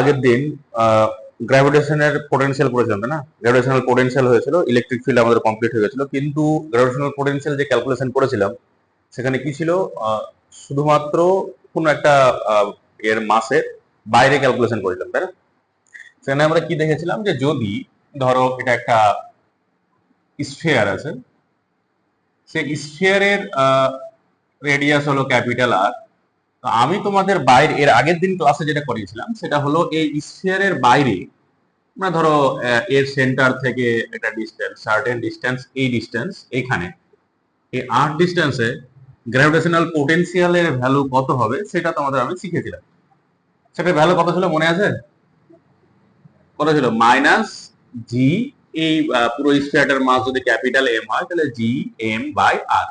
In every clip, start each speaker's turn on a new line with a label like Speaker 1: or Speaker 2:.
Speaker 1: আগের দিন গ্র্যাভিটেশনের পোটেনশিয়াল করেছিলাম, তাই না? গ্র্যাভিটেশনাল পোটেনশিয়াল হয়েছিল, ইলেকট্রিক ফিল্ড আমাদের কমপ্লিট হয়ে গেছিল, কিন্তু গ্র্যাভিটেশনাল পোটেনশিয়াল যে ক্যালকুলেশন করেছিলাম সেখানে কি ছিল, শুধুমাত্র কোনো একটা এর মাসের বাইরে ক্যালকুলেশন করেছিলাম, তাই না? সেখানে আমরা কি দেখেছিলাম যে যদি ধরো এটা একটা স্ফিয়ার আছে, সেই স্ফিয়ারের রেডিয়াস হলো ক্যাপিটাল আর। তো আমি তোমাদের বাইরে এর আগের দিন ক্লাসে যেটা করিয়েছিলাম সেটা হলো এই স্ফিয়ারের বাইরে, মানে ধরো এর সেন্টার থেকে একটা ডিস্টেন্স, সার্টেন ডিস্টেন্স, এই ডিস্টেন্স এখানে, এই আর ডিস্টেন্সে গ্র্যাভিটেশনাল পোটেনশিয়ালের ভ্যালু কত হবে সেটা তোমাদের আমি শিখেছিলাম। সেটার ভ্যালু কত ছিল মনে আছে? কত ছিল? মাইনাস জি, এই পুরো স্ফিয়ারটার মাস যদি ক্যাপিটাল এম হয় তাহলে জি এম বাই আর,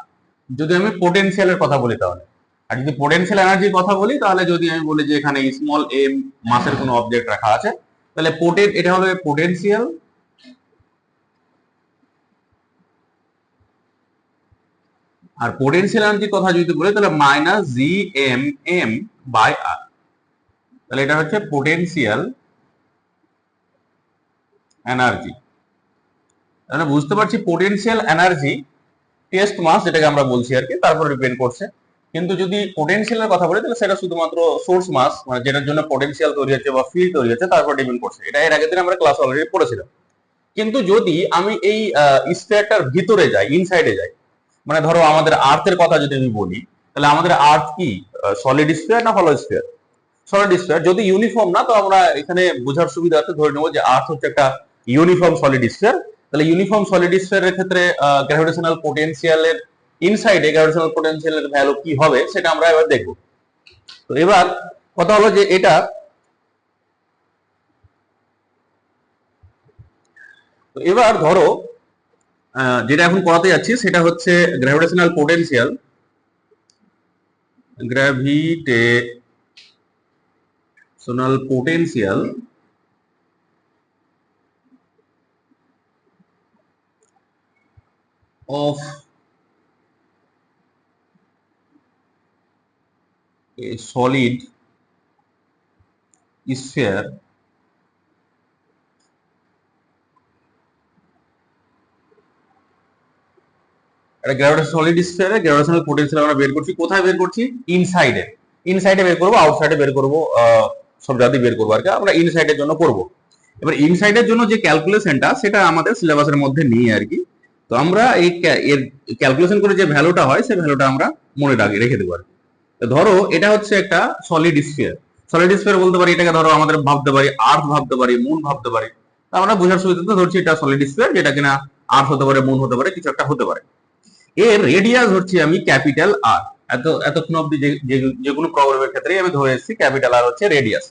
Speaker 1: যদি আমি পোটেনশিয়ালের কথা বলি তাহলে। আর যদি পোটেনশিয়াল এনার্জির কথা বলি তাহলে যদি আমি বলি যে এখানে স্মল এম মাসের কোনো অবজেক্ট রাখা আছে, তাহলে এটা হবে পোটেনশিয়াল, আর পোটেনশিয়াল এনার্জির কথা যদি বলি তাহলে minus G M M by R. তাহলে এটা হচ্ছে পোটেনশিয়াল এনার্জি। তাহলে বুঝতে পারছি পোটেনশিয়াল এনার্জি টেস্ট মাস যেটাকে আমরা বলছি আর কি, তারপর ডিপেন্ড করছে। কিন্তু যদি পোটেনশিয়ালের কথা বলি তাহলে সেটা শুধুমাত্র সোর্স মাস, মানে যেটার জন্য পোটেনশিয়াল তৈরি হচ্ছে বা ফিল্ড তৈরি হচ্ছে তারপর ডিপেন্ড করছে। এটা এর আগের দিন আমরা ক্লাস অলরেডি পড়েছিলাম। কিন্তু যদি আমি এই স্ফিয়ারটার ভিতরে যাই, ইনসাইডে যাই, মানে ধরো আমাদের আর্থের কথা যদি আমি বলি, তাহলে আমাদের আর্থ কি সলিড স্ফিয়ার না হলো স্ফিয়ার? Solid sphere. যদি ইউনিফর্ম না, তো আমরা এখানে বোঝার সুবিধার্থে ধরে নেবো যে আর্থ হচ্ছে একটা ইউনিফর্ম সলিড স্ফিয়ার। তাহলে ইউনিফর্ম সলিড স্ফিয়ারের ক্ষেত্রে গ্র্যাভিটেশনাল পোটেনশিয়ালের ইনসাইডে গ্র্যাভিটেশনাল পোটেনশিয়ালের ভ্যালু কি হবে সেটা আমরা এবার দেখব। তো এবার কথা হলো যে এটা, তো এবার ধরো যেটা এখন করাতে যাচ্ছি সেটা হচ্ছে gravitational potential, gravitational potential of a solid sphere একটা গ্র্যাভিটেশনাল সলিড স্ফিয়ারে গ্র্যাভিটেশনাল পোটেনশিয়াল আমরা বের করছি। কোথায় বের করছি? ইনসাইডে। ইনসাইডে বের করবো, আউটসাইডে বের করবো, সব জাতি বের করবো আর কি, আমরা ইনসাইডের জন্য করবো। এবার ইনসাইডের জন্য যে ক্যালকুলেশনটা সেটা আমাদের সিলেবাসের মধ্যে নিয়ে আর কি। তো আমরা এই এর ক্যালকুলেশন করে যে ভ্যালুটা হয় সেই ভ্যালুটা আমরা মনে রেখে দেবো আর কি। ধরো এটা হচ্ছে একটা সলিড স্ফিয়ার। সলিড স্ফিয়ার বলতে পারি এটাকে, ধরো আমাদের ভাবতে পারি আর্থ, ভাবতে পারি মুন, ভাবতে পারি। আমরা বোঝার সুবিধাতে ধরছি এটা সলিড স্ফিয়ার, যেটা কিনা আর্থ হতে পারে, মুন হতে পারে, কিছু একটা হতে পারে। এর রেডিয়াস হচ্ছে আমি ক্যাপিটাল আর। এতক্ষণ অব্দি যে কোনো প্রবলেমের ক্ষেত্রে আমি ধরে এসেছি ক্যাপিটাল আর হচ্ছে রেডিয়াস।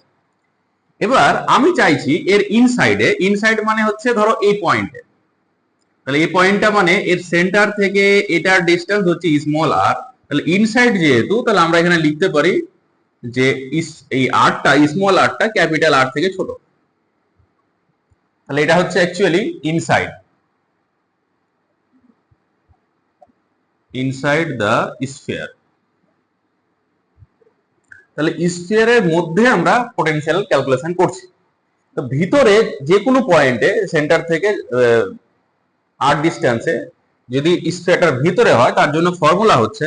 Speaker 1: এবার আমি চাইছি এর ইনসাইডে, ইনসাইড মানে হচ্ছে ধরো এই পয়েন্টে, তাহলে এই পয়েন্টটা মানে এর সেন্টার থেকে এটার ডিস্টেন্স হচ্ছে স্মল আর। তাহলে ইনসাইড যেহেতু, তাহলে আমরা এখানে লিখতে পারি যে এই আরটা, স্মল আরটা ক্যাপিটাল আর থেকে ছোট। তাহলে এটা হচ্ছে actually inside, inside the sphere. তাহলে স্ফিয়ারের মধ্যে আমরা পোটেনশিয়াল ক্যালকুলেশন করছি। তো ভিতরে যে কোনো পয়েন্টে সেন্টার থেকে আর ডিস্টেন্সে যদি স্ফিয়ারটার ভিতরে হয় তার জন্য ফর্মুলা হচ্ছে,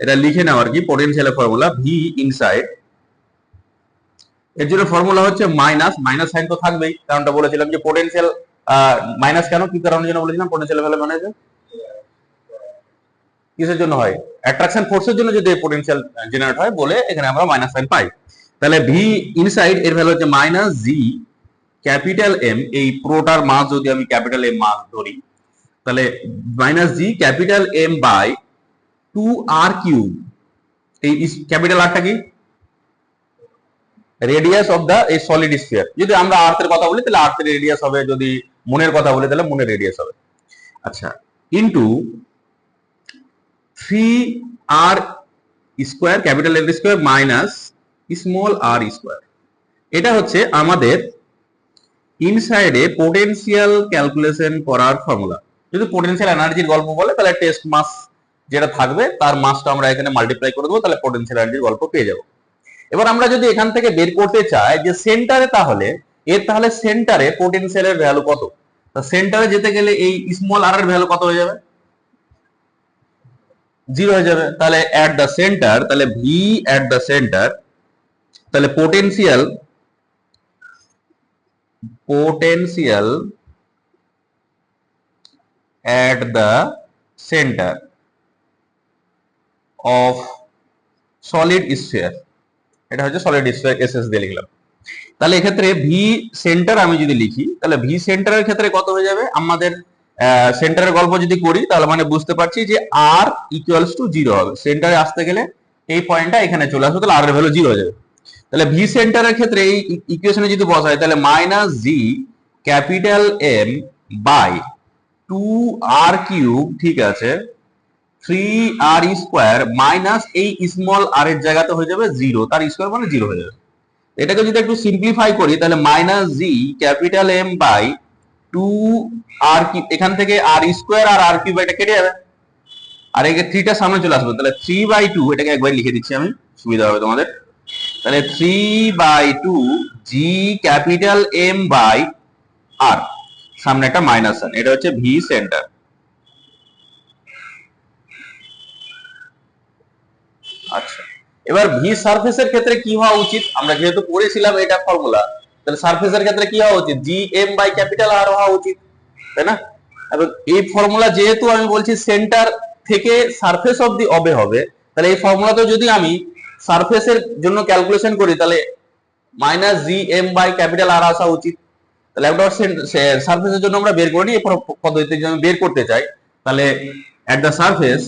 Speaker 1: এটা লিখে নাও আর কি, পোটেনশিয়ালের ফর্মুলা ভি ইনসাইড। এর জন্য ফর্মুলা হচ্ছে মাইনাস, মাইনাস সাইন তো থাকবেই, কারণটা বলেছিলাম যে পোটেনশিয়াল মাইনাস কেন, কি কারণের জন্য বলেছিলাম পোটেনশিয়াল ভ্যালু মাইনাস কিসের জন্য হয়? অ্যাট্রাকশন ফোর্সের জন্য যদি পোটেনশিয়াল জেনারেট হয় বলে এখানে আমরা মাইনাস সাইন পাই। তাহলে ভি ইনসাইড এর ভ্যালু হচ্ছে মাইনাস জি ক্যাপিটাল এম, এই পুরোটার মাস যদি আমি ক্যাপিটাল এম মাস ধরি তাহলে minus G capital M by 2r cube. এই ক্যাপিটাল আরটা কি? রেডিয়াস অফ দা এই সলিড স্ফিয়ার। যদি আমরা আর্থের কথা বলি তাহলে আর্থের রেডিয়াস হবে, যদি মুনের কথা বলি তাহলে মুনের রেডিয়াস হবে। আচ্ছা, ইনটু 3r স্কোয়ার, ক্যাপিটাল এর স্কোয়ার মাইনাস স্মল আর স্কোয়ার। এটা হচ্ছে আমাদের ইনসাইডে পোটেনশিয়াল ক্যালকুলেশন করার ফর্মুলা। যদি পোটেনশিয়াল এনার্জির গল্প বলে তাহলে টেস্ট মাস যেটা থাকবে তার মাসটা আমরা এখানে মাল্টিপ্লাই করে দেবো, তাহলে পোটেনশিয়াল এনার্জির গল্প পেয়ে যাবো। এবার আমরা যদি এখান থেকে বের করতে চাই যে সেন্টারে, তাহলে সেন্টারে পোটেনশিয়ালের ভ্যালু কত, তা সেন্টারে যেতে গেলে এই স্মল আর এর ভ্যালু কত হয়ে যাবে, 0 হয়ে যাবে। তাহলে অ্যাট দ্য সেন্টার, তাহলে ভি অ্যাট দ্য সেন্টার, তাহলে potential at the center of solid sphere, এটা হচ্ছে সলিড স্ফিয়ার এসএস দিয়ে লিখলাম। তাহলে এক্ষেত্রে ভি সেন্টার আমি যদি লিখি, তাহলে ভি সেন্টারের ক্ষেত্রে কত হয়ে যাবে, আমাদের সেন্টারের গল্প যদি করি তাহলে মানে বুঝতে পারছি যে আর ইকুয়ালস টু 0 হবে। সেন্টারে আসতে গেলে এই পয়েন্টটা এখানে চলে আসবে, তাহলে আর এর ভ্যালু 0 হয়ে যাবে। তাহলে ভি সেন্টারের ক্ষেত্রে এই ইকুয়েশনে যদি বসাই, তাহলে minus G capital M by 2r cube, ঠিক আছে, 3r স্কোয়ার মাইনাস এই স্মল আর এর জায়গাতে হয়ে যাবে 0, তার স্কোয়ার মানে 0 হয়ে যাবে। এটাকে যদি একটু সিম্পলিফাই করি, তাহলে minus G capital M by 2r cube, এখান থেকে আর স্কোয়ার আর আর কিউব এটা কেটে যাবে, আর এই 3টা সামনে চলে আসবে, তাহলে 3/2, এটাকে একবার লিখে দিচ্ছি আমি, সুবিধা হবে তোমাদের। তাহলে 3/2 জি ক্যাপিটাল এম বাই আর, সামনে একটা মাইনাস সাইন, এটা হচ্ছে ভি সেন্টার। আচ্ছা, এবার ভি সারফেসের ক্ষেত্রে কি হওয়া উচিত, আমরা যেহেতু পড়েছিলাম এটা ফর্মুলা, তাহলে সারফেসের ক্ষেত্রে কি হওয়া উচিত, G M by capital R হওয়া উচিত, তাই না? এবং এই ফর্মুলা যেহেতু আমি বলছি সেন্টার থেকে সারফেস অবধি অবে হবে, তাহলে এই ফর্মুলাতে যদি আমি সারফেসের জন্য ক্যালকুলেশন করি, তাহলে minus G M by capital R আসা উচিত। তাহলে একটা সারফেসের জন্য আমরা বের করে নিই, এই পদ্ধতিতে যদি আমি বের করতে চাই, তাহলে at the surface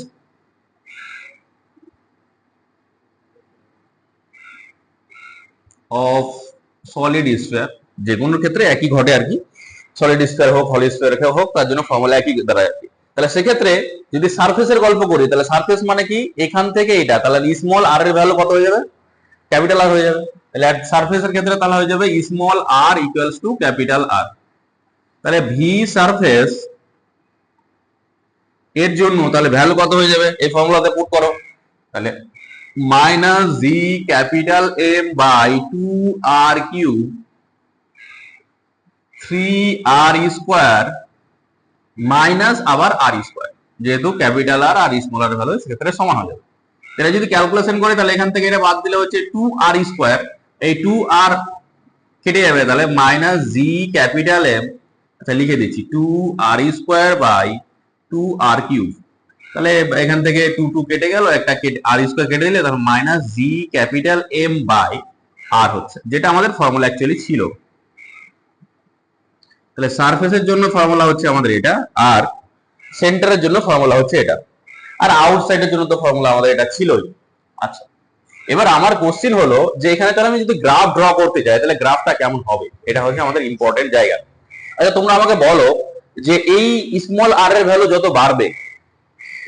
Speaker 1: of solid sphere, যে কোনো ক্ষেত্রে একই ঘটে আর কি, সলিড স্ফিয়ার হোক হলি স্ফিয়ার হোক, তার জন্য ফর্মুলা একই দাঁড়ায় আর কি। তাহলে সেক্ষেত্রে যদি সারফেসের গল্প করি, তাহলে সারফেস মানে কি, এখান থেকে এটা, তাহলে স্মল আর এর ভ্যালু কত হয়ে যাবে, ক্যাপিটাল আর হয়ে যাবে। তাহলে সারফেসের ক্ষেত্রে তাহলে হয়ে যাবে small r equals to capital R. তাহলে ভি সারফেস এর জন্য তাহলে ভ্যালু কত হয়ে যাবে, এই ফর্মুলাতে পুট করো, তাহলে minus G capital M by 2r cube 3r square minus আবার আর স্কোয়ার, যেহেতু ক্যাপিটাল আর আর স্মল আর ভ্যালু সেক্ষেত্রে সমান হয়ে যাবে। এটা যদি ক্যালকুলেশন করে, তাহলে এখান থেকে এটা বাদ দিলে হচ্ছে 2r স্কোয়ার, এই 2r কেটে যাবে, তাহলে মাইনাস জি ক্যাপিটাল এম, আচ্ছা লিখে দিচ্ছি 2r square by 2r cube, তাহলে এখান থেকে 2 কেটে গেল, একটা আর স্কোয়ার কেটে দিলে, তাহলে minus G capital M by R হচ্ছে, যেটা আমাদের ফর্মুলা অ্যাকচুয়ালি ছিল। তাহলে সারফেসের জন্য ফর্মুলা হচ্ছে আমাদের এটা, আর সেন্টারের জন্য ফর্মুলা হচ্ছে এটা, আর আউটসাইডের জন্য তো ফর্মুলা আমাদের এটা ছিলই। আচ্ছা, এবার আমার কোশ্চেন হলো যে এখানে তাহলে আমি যদি গ্রাফ ড্র করতে চাই, তাহলে গ্রাফটা কেমন হবে, এটা হচ্ছে আমাদের ইম্পর্টেন্ট জায়গা। আচ্ছা, তোমরা আমাকে বলো যে এই স্মল আর এর ভ্যালু যত বাড়বে,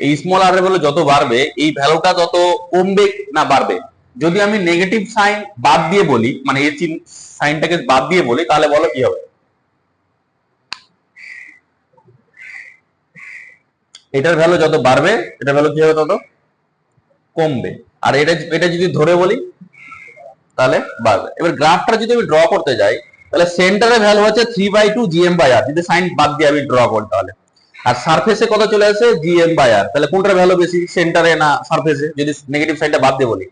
Speaker 1: এই স্মল আর এর ভ্যালু যত বাড়বে, এই ভ্যালুটা তত কমবে না বাড়বে? যদি আমি নেগেটিভ সাইন বাদ দিয়ে বলি, মানে এই সাইনটাকে বাদ দিয়ে বলি, তাহলে বলো কি হবে? এটার ভ্যালু যত বাড়বে, এটার ভ্যালু কি হবে, তত কমবে। আর এটা যদি ধরে বলি, তাহলে বাড়বে। এবার গ্রাফটা যদি আমি ড্র করতে যাই, তাহলে সেন্টারের ভ্যালু হচ্ছে 3/2 জিএম বাই আর, যদি সাইন বাদ দিয়ে আমি ড্র করি তাহলে। আর সারফেসে কত চলে আসে, জিএম বাই আর, তাহলে কোনটার ভ্যালু বেশি, সেন্টারে না সারফেসে? যদি নেগেটিভ সাইনটা বাদ দিয়ে বলি,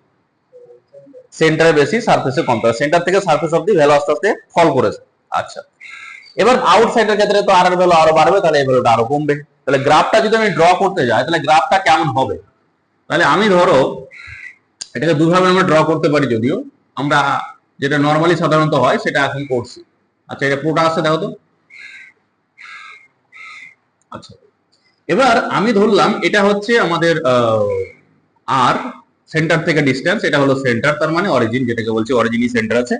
Speaker 1: সেন্টারে বেশি, সারফেসে কম, তাহলে সেন্টার থেকে সারফেস অবধি ভ্যালু আস্তে আস্তে ফল করেছে। আচ্ছা, এবার আউটসাইডের ক্ষেত্রে তো আর এর ভ্যালু আরো বাড়বে, তাহলে এই ভ্যালুটা আরো কমবে। তাহলে গ্রাফটা যদি আমি ড্র করতে যাই, তাহলে গ্রাফটা কেমন হবে? তাহলে আমি ধরো এটাকে দুভাবে আমরা ড্র করতে পারি, যদিও আমরা যেটা নর্মালি সাধারণত হয় সেটা এখন করছি। আচ্ছা, এটা পুরোটা আসছে দেখো তো। আচ্ছা, এবার আমি ধরলাম এটা হচ্ছে আমাদের আর সেন্টার থেকে ডিস্টেন্স, এটা হলো সেন্টার, তার মানে অরিজিন, যেটাকে বলছি অরিজিনই সেন্টার আছে।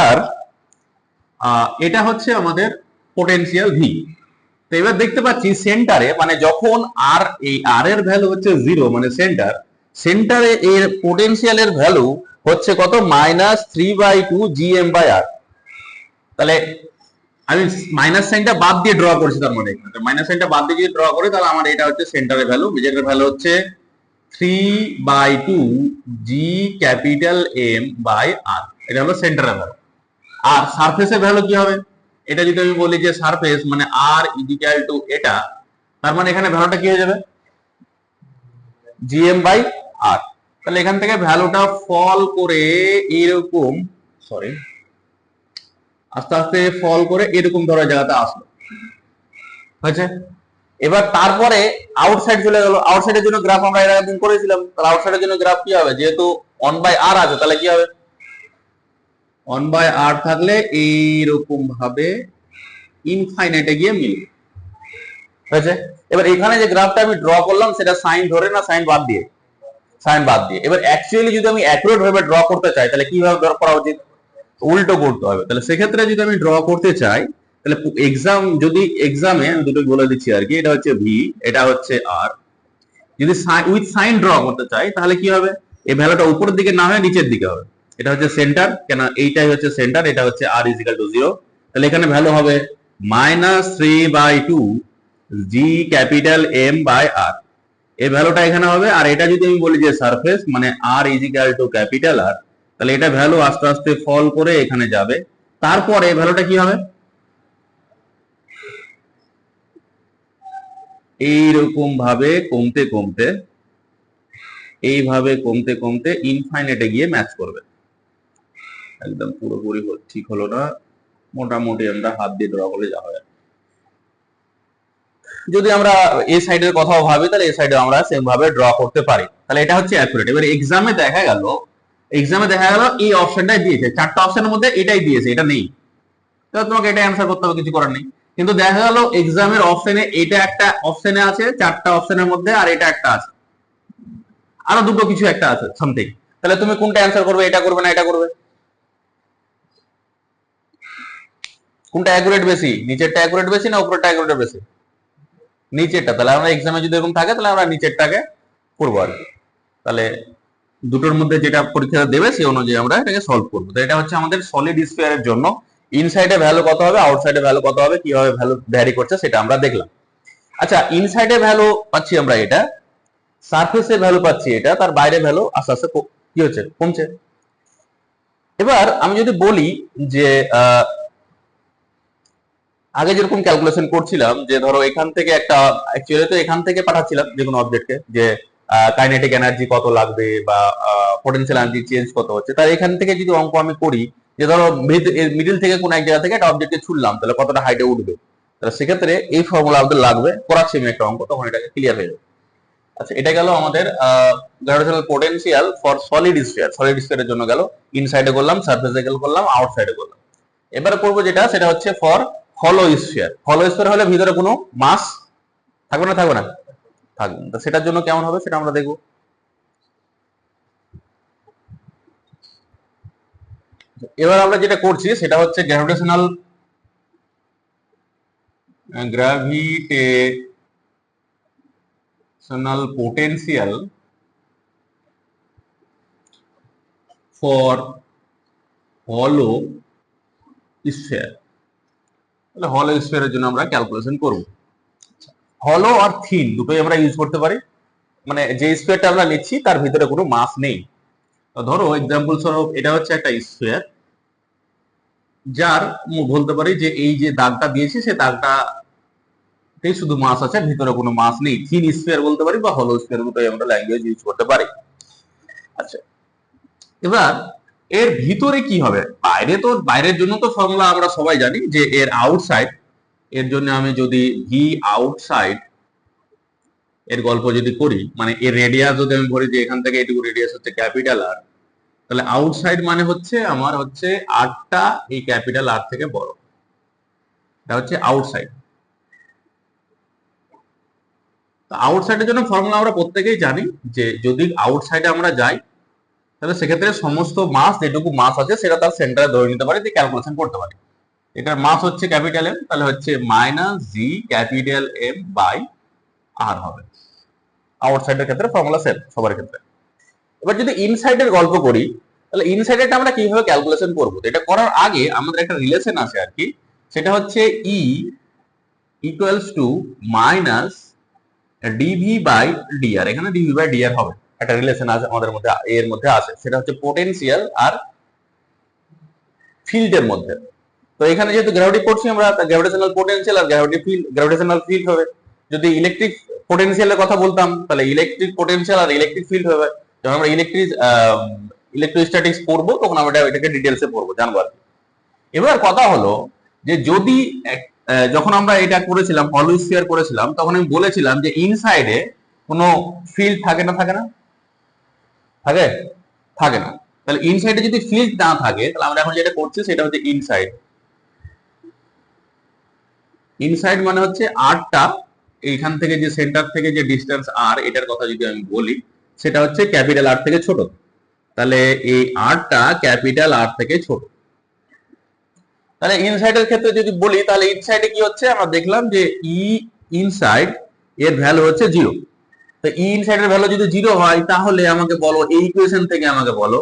Speaker 1: আর এটা হচ্ছে আমাদের পোটেনশিয়াল ভি। তো এবার দেখতে পাচ্ছি সেন্টারে, মানে যখন আর এই আর এর ভ্যালু হচ্ছে 0, মানে সেন্টারে এর পোটেনশিয়ালের ভ্যালু হচ্ছে কত, মাইনাস 3/2 জিএম বাই আর। তাহলে আমি মাইনাস সাইনটা বাদ দিয়ে ড্র করছি, তার মানে মাইনাস সাইনটা বাদ দিয়ে যদি ড্র করি, তাহলে আমার এটা হচ্ছে সেন্টারের ভ্যালু, যেটার ভ্যালু হচ্ছে 3/2 G capital M by R, এটা হলো সেন্টারের ভ্যালু। আর সারফেসের ভ্যালু কি হবে? এটা যদি আমি বলি যে সারফেস মানে আর ইকুয়াল টু এটা, তার মানে এখানে ভ্যালুটা কি হয়ে যাবে? GM by R. তাহলে এখান থেকে ভ্যালুটা ফল করে এরকম, সরি, আস্তে আস্তে ফল করে এরকম ধরনের জায়গাতে আসলো, হয়েছে। এবার তারপরে আউটসাইড চলে গেল। আউটসাইডের জন্য গ্রাফ আমরা এর আগে দিন করেছিলাম। তাহলে আউটসাইডের জন্য গ্রাফ কি হবে? যেহেতু 1/r আছে, তাহলে কি হবে? 1/r থাকলে এইরকম ভাবে ইনফাইনাইটে গিয়ে মিলবে, হয়েছে। এবার এখানে যে গ্রাফটা আমি ড্র করলাম সেটা সাইন ধরে না সাইন বাদ দিয়ে? সাইন বাদ দিয়ে। এবার অ্যাকচুয়ালি যদি আমি অ্যাকুরেট ভাবে ড্র করতে চাই তাহলে কিভাবে ড্র করা উচিত? উল্টো করতে হবে। তাহলে সেক্ষেত্রে যদি আমি ড্র করতে চাই, তাহলে যদি এক্সামে আমি দুটো বলে দিচ্ছি আর কি, এটা হচ্ছে ভি, এটা হচ্ছে আর। যদি উইথ সাইন ড্র করতে চাই তাহলে কি হবে? এই ভ্যালুটা উপরের দিকে না হয়ে নিচের দিকে হবে। এটা হচ্ছে সেন্টার, কেন এইটাই হচ্ছে সেন্টার, এটা হচ্ছে আর ইজিক্যাল টু 0। তাহলে এখানে ভ্যালু হবে -3/2 জি ক্যাপিটাল এম বাই আর, এই ভ্যালুটা এখানে হবে। আর এটা যদি আমি বলি যে সারফেস মানে আর ইজিক্যাল টু ক্যাপিটাল আর, তাহলে এটা ভ্যালু আস্তে আস্তে ফল করে এখানে যাবে। তারপরে এই ভ্যালুটা কি হবে? এইরকম ভাবে কমতে কমতে, এইভাবে কমতে কমতে ইনফাইনাইটে গিয়ে ম্যাচ করবে। একদম পুরোপুরি ঠিক হলো না, মোটামুটি আমরা হাত দিয়ে ড্র করলে যা হয়। যদি আমরা এই সাইডের কথাও ভাবি তাহলে এই সাইডে আমরা সেম ভাবে ড্র করতে পারি। তাহলে এটা হচ্ছে অ্যাকুরেট। এবার এক্সামে দেখা গেল এই অপশনটাই দিয়েছে, চারটা অপশনের মধ্যে এটাই দিয়েছে, এটা নেই, তাহলে তোমাকে এটা অ্যান্সার করতে হবে, কিছু করার নেই। কিন্তু দেখা গেল এক্সামের অপশনে এটা একটা অপশনে আছে, চারটা অপশনের মধ্যে, আর এটা একটা আছে, আরো দুটো কিছু একটা আছে সামথিং। তাহলে তুমি কোনটা অ্যান্সার করবে? এটা করবে না এটা করবে? কোনটা অ্যাকুরেট বেশি? নিচেরটা অ্যাকুরেট বেশি না উপরেরটা অ্যাকুরেট বেশি? নিচেরটা। তাহলে আমরা এক্সামে যদি এরকম থাকে তাহলে আমরা নিচেরটাকে করবো আর কি। তাহলে দুটোর মধ্যে যেটা পরীক্ষা দেবে সেই অনুযায়ী আমরা এটাকে সলভ করবো। তো এটা হচ্ছে আমাদের সলিড স্ফিয়ারের জন্য ইনসাইডে ভ্যালু কত হবে, আউটসাইডে ভ্যালু কত হবে, কিভাবে ভ্যালু ভ্যারি করছে সেটা আমরা দেখলাম। আচ্ছা, ইনসাইডে ভ্যালু পাচ্ছি আমরা এটা, সারফেসে ভ্যালু পাচ্ছি এটা, তার বাইরে ভ্যালু আস্তে আস্তে কি হচ্ছে? কমছে। এবার আমি যদি বলি যে আগে যেরকম ক্যালকুলেশন করছিলাম যে ধরো এখান থেকে একটা, অ্যাকচুয়ালি তো এখান থেকে পাঠাচ্ছিলাম যে কোনো অবজেক্টকে, যে কাইনেটিক এনার্জি কত লাগবে বা পোটেনশিয়াল এনার্জি চেঞ্জ কত হচ্ছে, তার এখান থেকে যদি অঙ্ক আমি করি যে ধরো মিডিল থেকে কোন এক জায়গা থেকে একটা অবজেক্টকে ছুড়লাম, তাহলে কতটা হাইটে উঠবে, তাহলে সেক্ষেত্রে এই ফর্মুলা আমাদের লাগবে, করাচ্ছি আমি একটা অঙ্ক, তখন এটাকে ক্লিয়ার হয়ে যাবে। আচ্ছা, এটা গেল আমাদের gravitational potential for solid sphere. Solid স্ফিয়ারের জন্য গেল, ইনসাইডে করলাম, সারফেসে করলাম, আউটসাইডে করলাম। এবারে করবো যেটা, সেটা হচ্ছে ফর হলো স্ফিয়ার। হলো স্ফিয়ার হলে ভিতরে কোনো মাস থাকবে না? থাকবে না? থাকবে। তো সেটার জন্য কেমন হবে সেটা আমরা দেখবো। এবার আমরা যেটা করছি সেটা হচ্ছে গ্র্যাভিটেশনাল পোটেনশিয়াল ফর হলো স্ফিয়ার। তাহলে হলো স্ফিয়ারের জন্য আমরা ক্যালকুলেশন করব। হলো আর থিন দুটোই আমরা ইউজ করতে পারি, মানে যে স্ফিয়ারটা আমরা নিচ্ছি তার ভিতরে কোনো মাস নেই। ধরো এক্সাম্পল স্বরূপ এটা হচ্ছে একটা স্ফিয়ার, যার বলতে পারি যে এই যে দাগটা দিয়েছি সে দাগটাতেই শুধু মাস আছে, ভিতরে কোনো মাস নেই। থিন স্ফিয়ার বলতে পারি বা হলো স্ফিয়ার দুটোই আমরা ল্যাঙ্গুয়েজ ইউজ করতে পারি। আচ্ছা, এবার এর ভিতরে কি হবে? বাইরের জন্য তো ফর্মুলা আমরা সবাই জানি যে এর আউটসাইড, এর জন্য আমি যদি ভি আউটসাইড এর গল্প যদি করি, মানে এর রেডিয়াস যদি আমি বলি যে এখান থেকে এটুকু রেডিয়াস হচ্ছে ক্যাপিটাল আর, তাহলে আউটসাইড মানে হচ্ছে আমার হচ্ছে আরটা এই ক্যাপিটাল আর থেকে বড়, এটা হচ্ছে আউটসাইড। আউটসাইডের জন্য ফর্মুলা আমরা প্রত্যেকেই জানি যে যদি আউটসাইডে আমরা যাই তাহলে সেক্ষেত্রে সমস্ত মাস, যেটুকু মাস আছে সেটা তার সেন্টারে ধরে নিতে পারি, দিয়ে ক্যালকুলেশন করতে পারি। এটার মাস হচ্ছে ক্যাপিটাল এম, তাহলে হচ্ছে -জি ক্যাপিটাল এম বাই আর হবে। আউটসাইডের ক্ষেত্রে ফর্মুলা সেম সবার ক্ষেত্রে। এবার যদি ইনসাইডের গল্প করি, তাহলে ইনসাইডেরটা আমরা কিভাবে ক্যালকুলেশন করবো? এটা করার আগে আমাদের একটা রিলেশন আছে আর কি, সেটা হচ্ছে E equals to minus dV by dr. এখানে ডিভি বাই ডিআর হবে, একটা রিলেশন আছে আমাদের মধ্যে, এর মধ্যে আছে, সেটা হচ্ছে পোটেনশিয়াল আর ফিল্ডের মধ্যে। তো এখানে যেহেতু গ্র্যাভিটি পড়ছি আমরা, গ্র্যাভিটেশনাল পোটেনশিয়াল আর গ্র্যাভিটেশনাল ফিল্ড হবে। যদি ইলেকট্রিক পোটেনশিয়ালের কথা বলতাম তাহলে ইলেকট্রিক পোটেনশিয়াল আর ইলেকট্রিক ফিল্ড হবে। যখন আমরা ইলেকট্রোস্ট্যাটিক্স পড়বো তখন আমরা এটাকে ডিটেলসে পড়বো, জানবো আর কি। এবার কথা হলো যে যদি যখন আমরা এটা করেছিলাম, হলো স্ফিয়ার করেছিলাম, তখন আমি বলেছিলাম যে ইনসাইডে কোনো ফিল্ড থাকে না, থাকে না, থাকে, থাকে না। তাহলে ইনসাইডে যদি ফিল্ড না থাকে তাহলে আমরা এখন যেটা করছি সেটা হচ্ছে ইনসাইড। ইনসাইড মানে হচ্ছে আরটা, এইখান থেকে যে সেন্টার থেকে যে ডিস্টেন্স আর, এটার কথা যদি আমি বলি সেটা হচ্ছে ক্যাপিটাল আর থেকে ছোট। তাহলে এই আরটা ক্যাপিটাল আর থেকে ছোট। তাহলে ইনসাইডের ক্ষেত্রে যদি বলি তাহলে ইনসাইডে কি হচ্ছে, আমরা দেখলাম যে ই ইনসাইড এর ভ্যালু হচ্ছে 0। তো ই ইনসাইডের ভ্যালু যদি 0 হয় তাহলে আমাকে বলো, এই ইকুয়েশন থেকে আমাকে বলো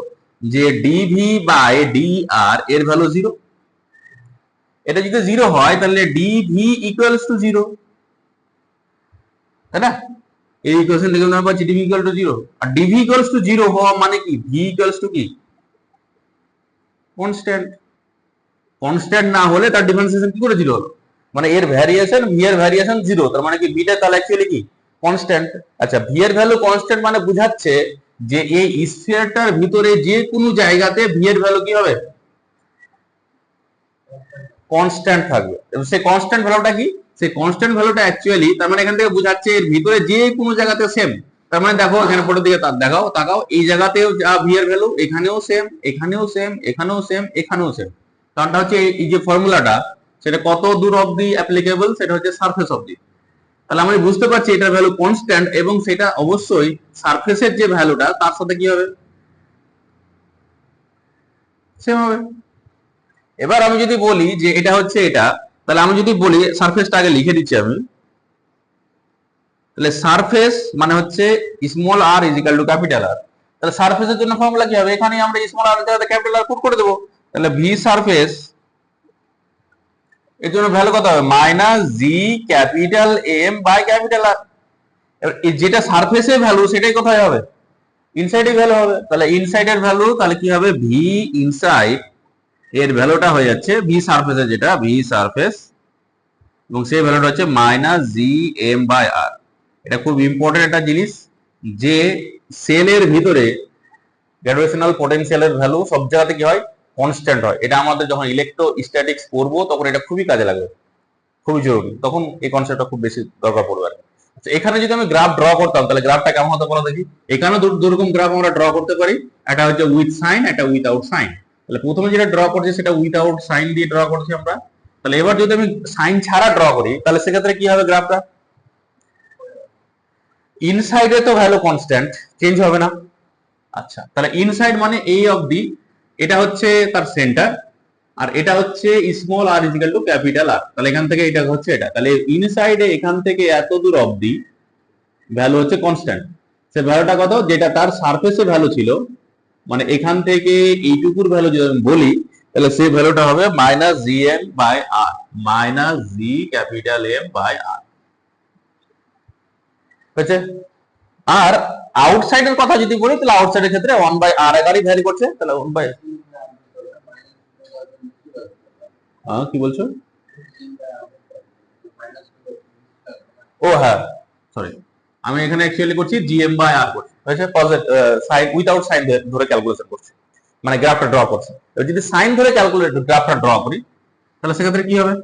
Speaker 1: যে ডিভি বাই ডি আর এর ভ্যালু 0। এটা যদি 0 হয় তাহলে ডিভি ইকুয়ালস টু 0, তাই না? এই ইকুয়েশন থেকে আমরা পাচ্ছি ডিভি ইকুয়াল টু 0। আর ডিভি ইকুয়ালস টু 0 হওয়া মানে কি, ভি ইকুয়ালস টু কি, কনস্ট্যান্ট। কনস্ট্যান্ট না হলে তার ডিফারেন্সিয়েশন কি করে 0 হলো, মানে এর ভ্যারিয়েশন, ভি এর ভ্যারিয়েশন 0, তার মানে কি বিটা তাহলে অ্যাকচুয়ালি কি কনস্ট্যান্ট। আচ্ছা, ভি এর ভ্যালু কনস্ট্যান্ট মানে বুঝাচ্ছে যে এই স্ফিয়ারটার ভিতরে যে কোনো জায়গাতে ভি এর ভ্যালু কি হবে, কনস্ট্যান্ট থাকবে। এবং সেই কনস্ট্যান্ট ভ্যালুটা কি, সেই কনস্ট্যান্ট ভ্যালুটা অ্যাকচুয়ালি তার মানে এখান থেকে বোঝাচ্ছে এর ভিতরে যে কোনো জায়গাতে সেম। তার মানে দেখো এখানে ফটোর দিকে দেখাও, তাকাও, এই জায়গাতেও যা ভি এর ভ্যালু, এখানেও সেম, এখানেও সেম, এখানেও সেম, এখানেও সেম। কারণটা হচ্ছে এই যে ফর্মুলাটা সেটা কত দূর অবধি অ্যাপ্লিকেবল, সেটা হচ্ছে সারফেস অবধি। তাহলে আমরা বুঝতে পারছি এটার ভ্যালু কনস্ট্যান্ট এবং সেটা অবশ্যই সারফেসের যে ভ্যালুটা তার সাথে কি হবে, সেম হবে। এবার আমি যদি বলি যে এটা হচ্ছে এটা, তাহলে আমি যদি বলি সারফেসটা আগে লিখে দিচ্ছি আমি, তাহলে সারফেস মানে হচ্ছে small r is equal to capital R. তাহলে সারফেসের জন্য ফর্মুলা কি হবে, এখানে আমরা স্মল আর এর ক্যাপিটাল আর পুট করে দেবো। তাহলে ভি সারফেস এর জন্য ভ্যালু কত হবে, minus G capital M by capital R. যেটা সারফেসের ভ্যালু সেটাই কোথায় হবে, ইনসাইডে ভ্যালু হবে। তাহলে ইনসাইডের ভ্যালু তাহলে কি হবে, ভি ইনসাইড এর ভ্যালুটা হয়ে যাচ্ছে ভি সারফেসের, যেটা ভি সারফেস, এবং সেই ভ্যালুটা হচ্ছে minus G M by R. এটা খুব ইম্পর্টেন্ট একটা জিনিস যে সেলের ভিতরে গ্র্যাভিটেশনাল পোটেনশিয়ালের ভ্যালু সব জায়গাতে কি হয়, কনস্ট্যান্ট হয়। এটা আমাদের যখন ইলেকট্রোস্ট্যাটিক্স পড়বো তখন এটা খুবই কাজে লাগবে, খুবই জরুরি, তখন এই কনসেপ্টটা খুব বেশি দরকার পড়বে। আচ্ছা, এখানে যদি আমি গ্রাফ ড্র করতাম তাহলে গ্রাফটা কেমন হতে বলো দেখি। এখানে দুরকম গ্রাফ আমরা ড্র করতে পারি, একটা হচ্ছে উইথ সাইন, একটা উইথআউট সাইন। তাহলে প্রথমে যেটা ড্র করছি সেটা উইথআউট সাইন দিয়ে ড্র করছি আমরা। তাহলে এবার যদি আমি সাইন ছাড়া ড্র করি তাহলে সেক্ষেত্রে কি হবে গ্রাফটা, ইনসাইডে তো ভ্যালু কনস্ট্যান্ট, চেঞ্জ হবে না। আচ্ছা, তাহলে ইনসাইড মানে এই অবধি, এটা হচ্ছে তার সেন্টার, আর এটা হচ্ছে small r is equal to capital R. তাহলে এখান থেকে এটা হচ্ছে এটা, তাহলে ইনসাইডে এখান থেকে এত দূর অবধি ভ্যালু হচ্ছে কনস্ট্যান্ট। সে ভ্যালুটা কত, যেটা তার সারফেসে ভ্যালু ছিল, মানে এখান থেকে এইটুকুর ভ্যালু যদি আমি বলি তাহলে সেই ভ্যালুটা হবে minus G M by R, minus G capital M by R, বুঝছে? আর আউটসাইডের কথা যদি বলি তাহলে আউটসাইডের ক্ষেত্রে 1 বাই আর আকারই ভ্যারি করছে। তাহলে 1 বাই, কি বলছো, ও হ্যাঁ সরি, আমি এখানে অ্যাকচুয়ালি করছি জিএম বাই আর করছি, হয়েছে সাইন উইদাউট সাইন ধরে ক্যালকুলেশন করছি, মানে গ্রাফটা ড্র করছি। এবার যদি সাইন ধরে গ্রাফটা ড্র করি তাহলে সেক্ষেত্রে কি হবে,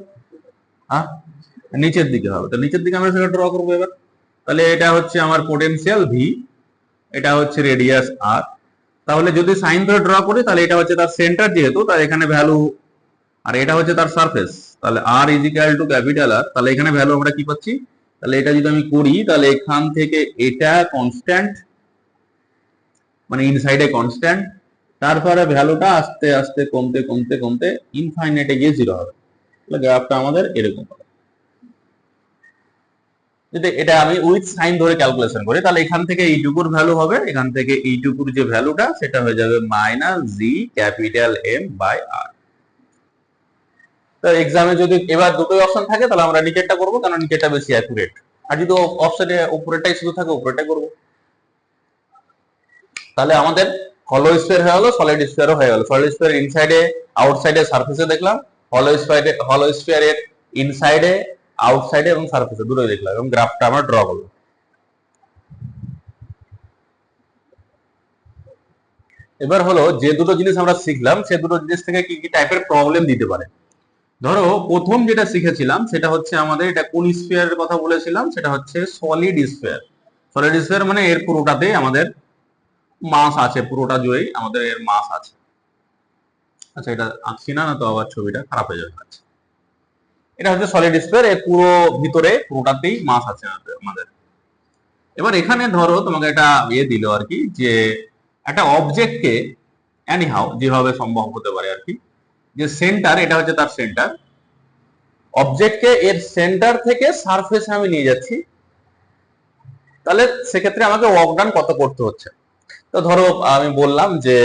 Speaker 1: হ্যাঁ নিচের দিকে হবে। তো নিচের দিকে আমরা সেটা ড্র করবো এবার। তাহলে এটা হচ্ছে আমার পোটেনশিয়াল ভি, এটা হচ্ছে রেডিয়াস আর। তাহলে যদি সাইন ধরে ড্র করি তাহলে এটা হচ্ছে তার সেন্টার, যেহেতু তার এখানে ভ্যালু, আর এটা হচ্ছে তার সারফেস, তাহলে R is equal to capital R. তাহলে এখানে ভ্যালু আমরা কি পাচ্ছি, তাহলে এটা যদি আমি করি তাহলে এখান থেকে এটা কনস্ট্যান্ট, মানে ইনসাইডে কনস্ট্যান্ট, তারপরে ভ্যালুটা আস্তে আস্তে কমতে কমতে কমতে ইনফাইনাইটে গিয়ে 0 হবে। তাহলে গ্রাফটা আমাদের এরকম হবে। যদি এটা আমি উইথ সাইন ধরে ক্যালকুলেশন করি তাহলে এখান থেকে এইটুকুর ভ্যালু হবে, এখান থেকে এইটুকুর যে ভ্যালুটা সেটা হয়ে যাবে minus G capital M by R. তো এক্সামে যদি এবার দুটোই অপশন থাকে তাহলে আমরা নিচেরটা করবো, কারণ নিচেরটা বেশি অ্যাকুরেট। আর যদি অপশনে উপরেরটাই শুধু থাকে উপরেরটাই করবো। তাহলে আমাদের হলো স্ফিয়ার হয়ে গেল, সলিড স্ফিয়ারও হয়ে গেল। সলিড স্ফিয়ার ইনসাইডে আউটসাইডে সারফেসে দেখলাম, হলো স্ফিয়ারের ইনসাইডে আউটসাইডে এবং সারফেসে দুটোই দেখলাম, এবং গ্রাফটা আমরা ড্র করলাম। এবার হলো যে দুটো জিনিস আমরা শিখলাম সে দুটো জিনিস থেকে কি কি টাইপের প্রবলেম দিতে পারে। ধরো প্রথম যেটা শিখেছিলাম সেটা হচ্ছে আমাদের, এটা কোন স্ফিয়ারের কথা বলেছিলাম, সেটা হচ্ছে সলিড স্ফিয়ার। সলিড স্ফিয়ার মানে এর পুরোটাতে আমাদের মাস আছে, পুরোটা জুড়েই আমাদের এর মাস আছে। আচ্ছা এটা আঁকছি না, তো আবার ছবিটা খারাপ হয়ে যাবে। আচ্ছা এটা হচ্ছে সলিড স্ফিয়ার, এর পুরো ভিতরে পুরোটাতেই মাস আছে আমাদের। এবার এখানে ধরো তোমাকে একটা ইয়ে দিল আর কি, যে একটা অবজেক্টকে এনিহাউ যেভাবে সম্ভব হতে পারে আর কি, যে সেন্টার, এটা হচ্ছে তার সেন্টার, অবজেক্টকে এর সেন্টার থেকে সারফেসে আমি নিয়ে যাচ্ছি, তাহলে সেক্ষেত্রে আমাকে ওয়ার্ক ডান কত করতে হচ্ছে। তো ধরো আমি বললাম যে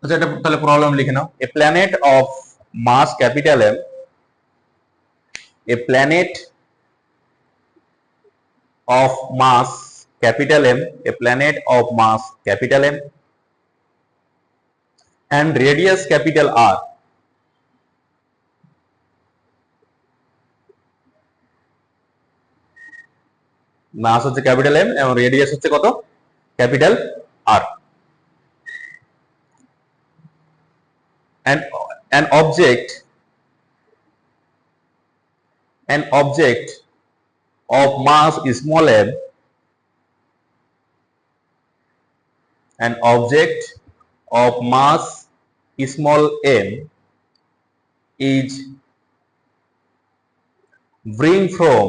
Speaker 1: আচ্ছা এটা তাহলে প্রবলেম লিখে নাও। A planet of mass capital M, a planet of mass capital M, a planet of mass capital M and radius capital R, mass হচ্ছে ক্যাপিটাল এম এবং রেডিয়াস হচ্ছে কত, capital R, and an object of mass small m, an object of mass small m is bring from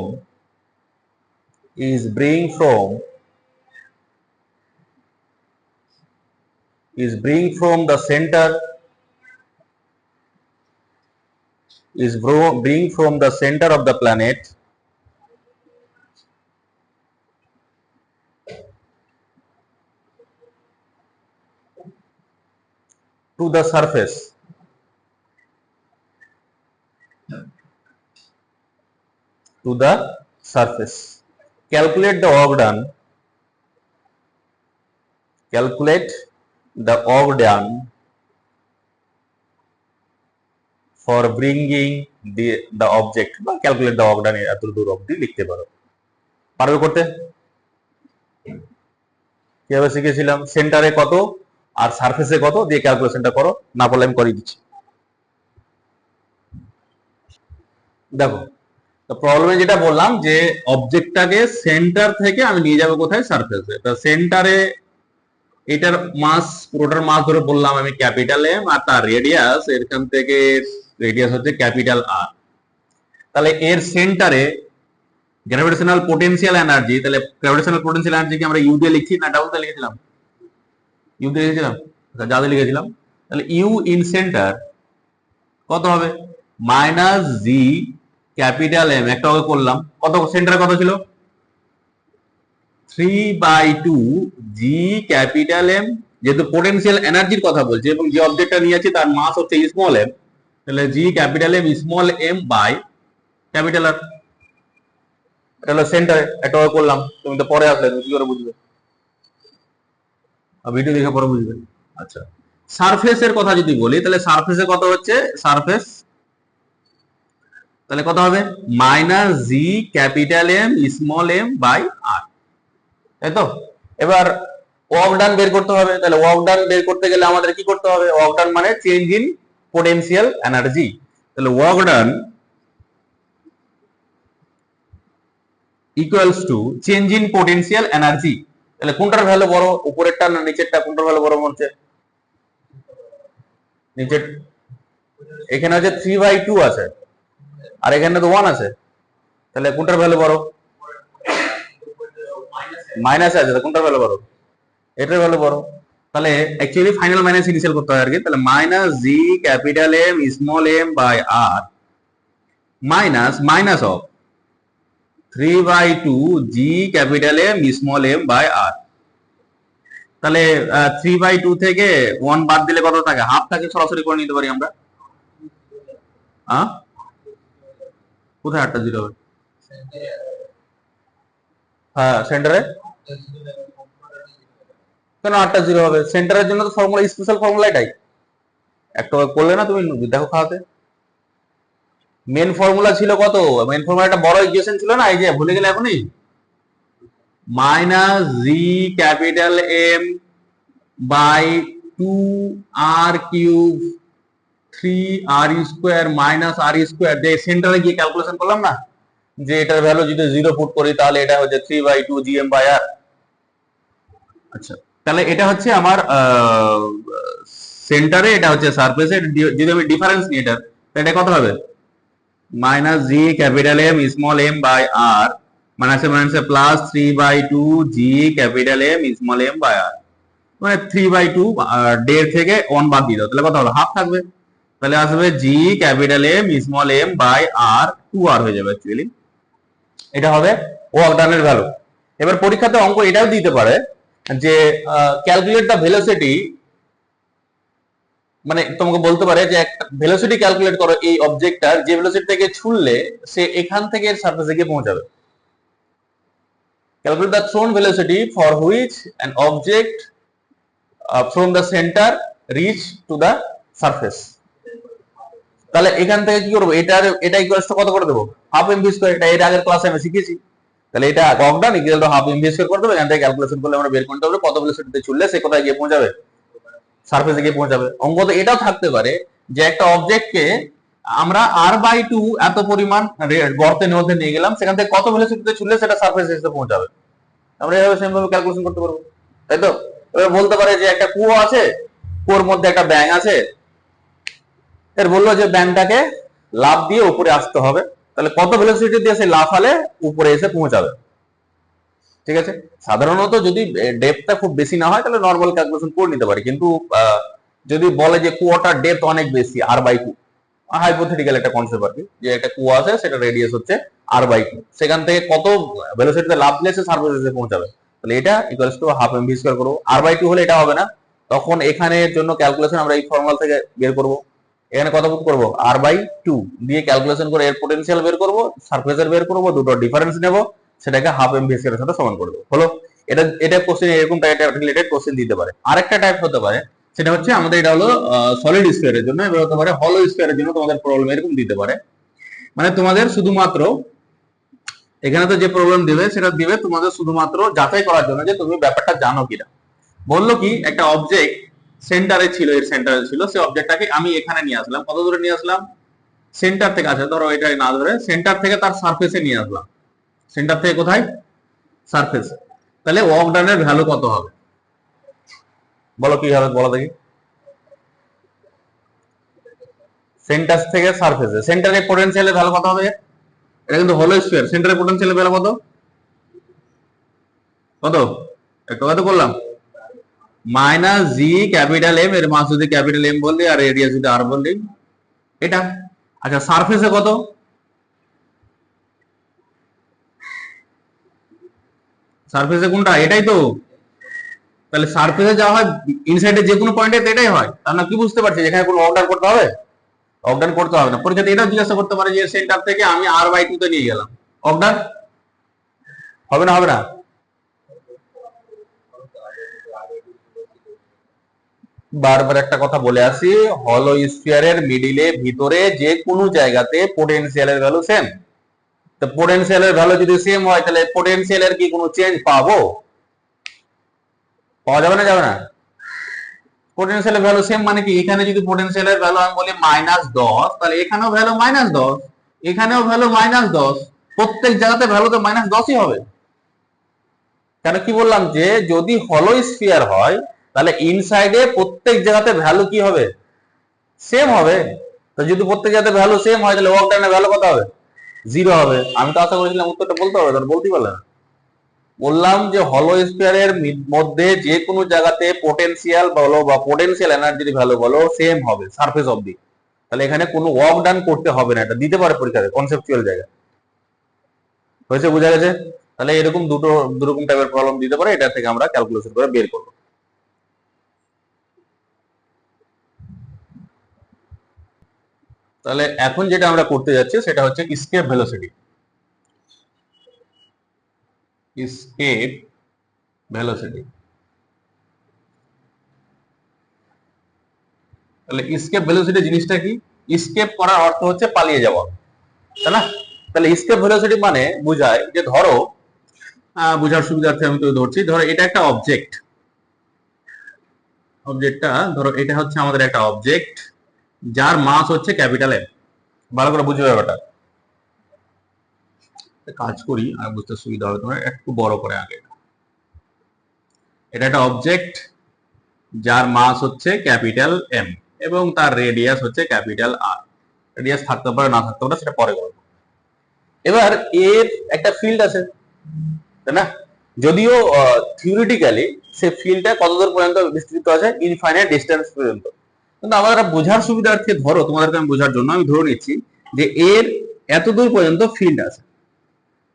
Speaker 1: the center, bring from the center of the planet to the surface, calculate the work done, for bringing the object, বা calculate the work done এত দূর অবধি লিখতে পারো। পারবে করতে? কিভাবে শিখেছিলাম, সেন্টারে কত আর সারফেসে কত দিয়ে ক্যালকুলেশনটা করো, না পারলে আমি করিয়ে দিচ্ছি। দেখো তো প্রবলেমে যেটা বললাম যে অবজেক্টটাকে সেন্টার থেকে আমি নিয়ে যাবো কোথায়, সারফেসে। তো সেন্টারে এটার মাস, পুরোটার মাস ধরে বললাম আমি ক্যাপিটাল এম, আর তার রেডিয়াস এখান থেকে রেডিয়াস হচ্ছে ক্যাপিটাল আর। তাহলে এর সেন্টারে গ্র্যাভিটেশনাল পোটেনশিয়াল এনার্জি, তাহলে গ্র্যাভিটেশনাল পোটেনশিয়াল এনার্জি কি আমরা ইউ দিয়ে লিখছি না ডাবল দিয়ে লিখেছিলাম? ইউ দিয়ে লিখেছিলাম, যা দিয়ে লিখেছিলাম। তাহলে ইউ ইন সেন্টার কত হবে, মাইনাস জি ক্যাপিটাল এম, একটা করলাম, কত সেন্টারে কত ছিল, 3/2 জি ক্যাপিটাল এম, যেহেতু পোটেনশিয়াল এনার্জির কথা বলছে এবং যে অবজেক্টটা নিয়েছি তার মাস হচ্ছে স্মল এম, তাহলে G capital M small M by capital R. এটা হলো সেন্টারে, একটা করলাম, তুমি তো পরে আসলে তুমি কি করে বুঝবে, ভিডিও দেখে পরে বুঝবে। আচ্ছা সারফেসের কথা যদি বলি, তাহলে সারফেসে কত হচ্ছে, সারফেস তাহলে কত হবে, minus G capital M small M by R, তাই তো। এবার ওয়ার্ক ডান বের করতে হবে, তাহলে ওয়ার্ক ডান বের করতে গেলে আমাদের কি করতে হবে, ওয়ার্ক ডান মানে চেঞ্জ ইন পোটেনশিয়াল এনার্জি, তাহলে work done equals to change in potential energy. তাহলে কোনটার ভ্যালু বড়, উপরেরটা না নিচেরটা, কোনটার ভ্যালু বড় মনে হচ্ছে, নিচের। এখানে আছে 3/2 আছে আর এখানে তো 1 আছে, তাহলে কোনটার ভ্যালু বড়, মাইনাস আছে, কোনটার ভ্যালু বড়, এটার ভ্যালু বড়। তাহলে অ্যাকচুয়ালি ফাইনাল মাইনাস ইনিশিয়াল করতে হয় আর কি, তাহলে minus G capital M small M by R minus minus of 3/2 G capital M small M by R. তাহলে 3/2 থেকে 1 বাদ দিলে কত থাকে, হাফ থাকে, সরাসরি করে নিতে পারি আমরা। কোথায় 8টা জিরো হবে, হ্যাঁ সেন্টারে কেন 8টা জিরো হবে? সেন্টারের জন্য তো ফর্মুলা, স্পেশাল ফর্মুলা এটাই। একটা করলে না তুমি, দেখো খাওয়াতে। মেন ফর্মুলা ছিল কত? মেন ফর্মুলা একটা বড় ইকুয়েশন ছিল না, এই যে ভুলে গেলে এখনই, minus G capital M by 2r³ 3r² minus r², যে সেন্টারে গিয়ে ক্যালকুলেশন করলাম না, যে এটার ভ্যালু যদি 0 পুট করি তাহলে এটা হচ্ছে 3/2 gm/r। আচ্ছা, তাহলে এটা হচ্ছে আমার সেন্টারে, এটা হচ্ছে সারফেসে। যদি আমি ডিফারেন্স নিই এটা, এটা কত হবে? Minus G capital M small M by R, মাইনাসে মাইনাসে plus 3/2 G capital M small M by R, মানে 3/2, 1.5 থেকে 1 বাদ দিয়ে দাও, তাহলে কত হলো? হাফ থাকবে। তাহলে আসবে G capital M small M by R, 2r হয়ে যাবে অ্যাকচুয়ালি। এটা হবে ওয়ার্ক ডানের ভ্যালু। এবার পরীক্ষাতে অঙ্ক এটাও দিতে পারে যে ক্যালকুলেট দ্য ভেলোসিটি, মানে তোমাকে বলতে পারে যে একটা ভেলোসিটি ক্যালকুলেট করো এই অবজেক্টটার, যে ভেলোসিটি থেকে ছুড়লে সে এখান থেকে সারফেসে গিয়ে পৌঁছাবে। Calculate the thrown velocity for which an object from the centre rich to the surface. তাহলে এখান থেকে কি করবো? এটা ইকুয়ালস টু কত করে দেবো? Half MV square. এটা এর আগের ক্লাসে আমি শিখেছি। তাহলে এটা work done equal to half MV square করে দেবো। এখান থেকে ক্যালকুলেশন করলে আমরা বের করতে পারবো কত ভেলোসিটিতে ছুড়লে সে কোথায় গিয়ে পৌঁছাবে, সারফেসে গিয়ে পৌঁছাবে। অঙ্ক তো এটাও থাকতে পারে যে একটা অবজেক্টকে আমরা r/2 এত পরিমাণ গর্তের মধ্যে নিয়ে গেলাম, সেখান থেকে কত ভেলোসিটিতে ছুড়লে সেটা সারফেসে এসে পৌঁছাবে। আমরা এভাবে সেম ভাবে ক্যালকুলেশন করতে পারবো, তাই তো? এবার বলতে পারে যে একটা কুয়ো আছে, কুয়োর মধ্যে একটা ব্যাঙ আছে, এর বললো যে ব্যাঙটাকে লাফ দিয়ে উপরে আসতে হবে, তাহলে কত ভেলোসিটি দিয়ে সে লাফালে উপরে এসে পৌঁছাবে। ঠিক আছে, সাধারণত যদি ডেপথটা খুব বেশি না হয় তাহলে নর্মাল ক্যালকুলেশন করে নিতে পারি, কিন্তু যদি বলে যে কুয়োটার ডেপথ অনেক বেশি, r/2, হাইপোথেটিক্যাল একটা কনসেপ্ট আর কি, যে একটা কুয়ো আছে সেটা রেডিয়াস হচ্ছে r/2, সেখান থেকে কত ভেলোসিটিতে লাফ দিলে সে সারফেসে এসে পৌঁছাবে, তাহলে এটা equals to half MV square করবো। r/2 হলে এটা হবে না, তখন এখানের জন্য ক্যালকুলেশন আমরা এই ফর্মুলা থেকে বের করব। এখানে কত পুট করবো? r/2 দিয়ে ক্যালকুলেশন করে এর পোটেনশিয়াল বের করব, সারফেসের বের করব, দুটো ডিফারেন্স নেব, সেটাকে হাফ এমভি স্কয়ারের সাথে সমান করে দেবো। হলো, এটা কোশ্চেন এরকম টাইপের রিলেটেড কোশ্চেন দিতে পারে। আরেকটা টাইপ হতে পারে, সেটা হচ্ছে আমাদের এটা হলো সলিড স্ফিয়ারের জন্য, এবার হতে পারে হলো স্ফিয়ারের জন্য তোমাদের প্রবলেম এরকম দিতে পারে। মানে তোমাদের শুধুমাত্র এখানে তো যে প্রবলেম দিবে সেটা দিবে তোমাদের শুধুমাত্র যাচাই করার জন্য যে তুমি ব্যাপারটা জানো কিনা। বললো কি, একটা অবজেক্ট সেন্টারে ছিল, এর সেন্টারে ছিল, সেই অবজেক্টটাকে আমি এখানে নিয়ে আসলাম। কত দূরে নিয়ে আসলাম? সেন্টার থেকে, আছে ধরো এটা না ধরে, সেন্টার থেকে তার সারফেসে নিয়ে আসলাম। সেন্টার থেকে কোথায়? সারফেসে। তাহলে ওয়ার্ক ডানের ভ্যালু কত হবে? বলো কি হবে, বলো দেখি। সেন্টার থেকে সারফেসে, সেন্টারে পোটেনশিয়ালের ভ্যালু কত হবে? এটা কিন্তু হলো স্ফিয়ার, সেন্টারে পোটেনশিয়ালের ভ্যালু কত? কত? একটু কত বললাম, মাইনাস জি ক্যাপিটাল এম, এর মাস যদি ক্যাপিটাল এম বললি আর এরিয়া যদি আর বললি, এটা। আচ্ছা, সারফেসে কত? সারফেসে কোনটা? এটাই তো। তাহলে সারফেসে যা হয় ইনসাইডে যে কোনো পয়েন্টে এটাই হয়, তার না? কি বুঝতে পারছি এখানে কোনো অর্ডার করতে হবে? অর্ডার করতে হবে না। পরীক্ষাতে এটাও জিজ্ঞাসা করতে পারে যে সেন্টার থেকে আমি r/2 তে নিয়ে গেলাম, অর্ডার হবে না? হবে না? বারবার একটা কথা বলে আসি, হলো স্ফিয়ারের মিডিলে ভিতরে যে কোনো জায়গাতে পোটেনশিয়ালের ভ্যালু সেম। তো পোটেনশিয়ালের ভ্যালু যদি সেম হয় তাহলে পোটেনশিয়ালের কি কোনো চেঞ্জ পাবো? পাওয়া যাবে না, যাবে না? পোটেনশিয়ালের ভ্যালু সেম মানে কি, এখানে যদি পোটেনশিয়ালের ভ্যালু আমি বলি -10, তাহলে এখানেও ভ্যালু -10, এখানেও ভ্যালু -10, প্রত্যেক জায়গাতে ভ্যালু তো -10ই হবে। কেন কি বললাম যে যদি হলো স্ফিয়ার হয় তাহলে ইনসাইডে প্রত্যেক জায়গাতে ভ্যালু কি হবে? সেম হবে। তো যদি প্রত্যেক জায়গাতে ভ্যালু সেম হয় তাহলে ওয়ার্ক ডানের ভ্যালু কত হবে? 0 হবে। আমি তো আশা করেছিলাম উত্তরটা বলতে হবে, তাহলে বলতেই পারলে না। বললাম যে হলো স্ফিয়ারের মধ্যে যে কোনো জায়গাতে পোটেনশিয়াল বলো বা পোটেনশিয়াল এনার্জির ভ্যালু বলো সেম হবে সারফেস অবধি, তাহলে এখানে কোনো ওয়ার্ক ডান করতে হবে না। এটা দিতে পারে পরীক্ষাতে কনসেপচুয়াল জায়গায়। হয়েছে, বোঝা গেছে? তাহলে এরকম দুরকম টাইপের প্রবলেম দিতে পারে, এটা থেকে আমরা ক্যালকুলেশন করে বের করবো। তাহলে এখন যেটা আমরা করতে যাচ্ছি সেটা হচ্ছে স্কেপ ভেলোসিটি। স্কেপ ভেলোসিটি তাহলে স্কেপ ভেলোসিটি জিনিসটা কি? স্কেপ করার অর্থ হচ্ছে পালিয়ে যাওয়া, তাই না? তাহলে স্কেপ ভেলোসিটি মানে বোঝায় যে ধরো, বোঝার সুবিধার্থে আমি তো ধরছি, ধরো এটা একটা অবজেক্ট, অবজেক্টটা ধরো এটা হচ্ছে আমাদের একটা অবজেক্ট যার মাস হচ্ছে ক্যাপিটাল এম। ভালো করে বুঝবে ব্যাপারটা। কাজ করি আর বুঝতে সুবিধা হবে তোমার, একটু বড় করে আগে। এটা একটা অবজেক্ট যার মাস হচ্ছে ক্যাপিটাল এম এবং তার রেডিয়াস হচ্ছে ক্যাপিটাল আর। রেডিয়াস থাকতে পারে না থাকতে পারে, সেটা পরে বলবো। এবার এর একটা ফিল্ড আছে, তাই না? যদিও থিওরিটিক্যালি সেই ফিল্ডটা কতদূর পর্যন্ত বিস্তৃত আছে, ইনফাইনাইট ডিস্টেন্স পর্যন্ত। কিন্তু আমাদের বোঝার সুবিধার্থে ধরো, তোমাদেরকে আমি বোঝার জন্য আমি ধরে নিচ্ছি যে এর এত দূর পর্যন্ত ফিল্ড আছে,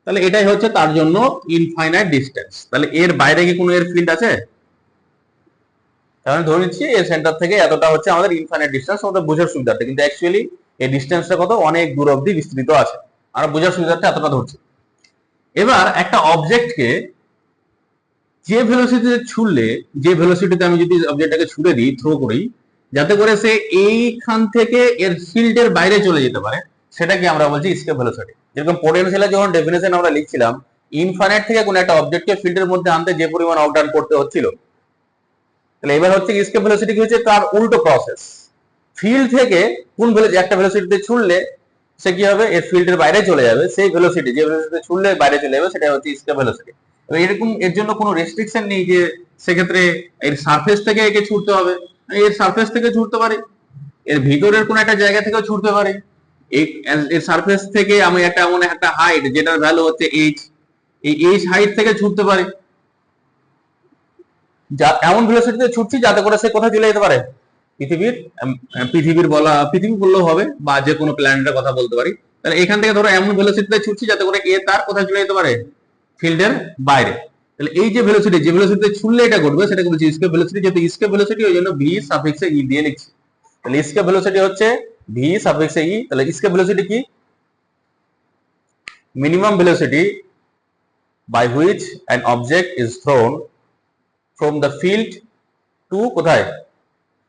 Speaker 1: তাহলে এটাই হচ্ছে তার জন্য ইনফাইনাইট ডিস্টেন্স। তাহলে এর বাইরে কি কোনো এর ফিল্ড আছে? তাহলে ধরে নিচ্ছি এর সেন্টার থেকে এতটা হচ্ছে আমাদের ইনফাইনাইট ডিস্টেন্স, আমাদের বোঝার সুবিধার্থে। কিন্তু অ্যাকচুয়ালি এই ডিস্টেন্সটা কত? অনেক দূর অবধি বিস্তৃত আছে। আমরা বোঝার সুবিধার্থে এতটা ধরছি। এবার একটা অবজেক্টকে যে ভেলোসিটিতে ছুড়লে, যে ভেলোসিটিতে আমি যদি অবজেক্টটাকে ছুড়ে দিই, থ্রো করি, যাতে করে সে এইখান থেকে এর ফিল্ডের বাইরে চলে যেতে পারে, সেটাকে আমরা বলছি স্কেপ ভেলোসিটি। যেরকম পোটেনশিয়ালে যখন ডেফিনেশন আমরা লিখছিলাম, ইনফাইনাইট থেকে কোনো একটা অবজেক্টকে ফিল্ডের মধ্যে আনতে যে পরিমাণ আউট ডান করতে হচ্ছিল, তাহলে এবার হচ্ছে স্কেপ ভেলোসিটি কি হচ্ছে? তার উল্টো প্রসেস। ফিল্ড থেকে কোন একটা ভেলোসিটিতে ছুড়লে সে কি হবে? এর ফিল্ডের বাইরে চলে যাবে, সেই ভেলোসিটি যে ভেলোসিটিতে ছুড়লে বাইরে চলে যাবে, সেটা হচ্ছে স্কেপ ভেলোসিটি। এরকম এর জন্য কোনো রেস্ট্রিকশন নেই যে সেক্ষেত্রে এর সারফেস থেকে একে ছুটতে হবে। এর সারফেস থেকে ছুটতে পারে, এর ভিতরের কোন একটা জায়গা থেকেও ছুটতে পারে। এর সারফেস থেকে আমি একটা এমন একটা হাইট যেটার ভ্যালু হচ্ছে এইচ, এই এইচ হাইট থেকে ছুটতে পারে, যা এমন ভেলোসিটিতে ছুটছি যাতে করে সে কোথায় চলে যেতে পারে? পৃথিবীর বলা, পৃথিবী বললেও হবে, বা যে কোনো প্ল্যানেটের কথা বলতে পারি। তাহলে এখান থেকে ধরো এমন ভেলোসিটিতে ছুটছি যাতে করে এ তার কোথায় চলে যেতে পারে? ফিল্ডের বাইরে। তাহলে এই যে ভেলোসিটি, যে ভেলোসিটিতে ছুড়লে এটা ঘটবে, সেটাকে বলছি স্কেপ ভেলোসিটি। যেহেতু স্কেপ ভেলোসিটি, ওই জন্য ভি সাফিক্সে ই দিয়ে লিখছি। তাহলে স্কেপ ভেলোসিটি হচ্ছে ভি সাফিক্সে ই। তাহলে স্কেপ ভেলোসিটি কি? Minimum velocity by which an object is thrown from the field to কোথায়?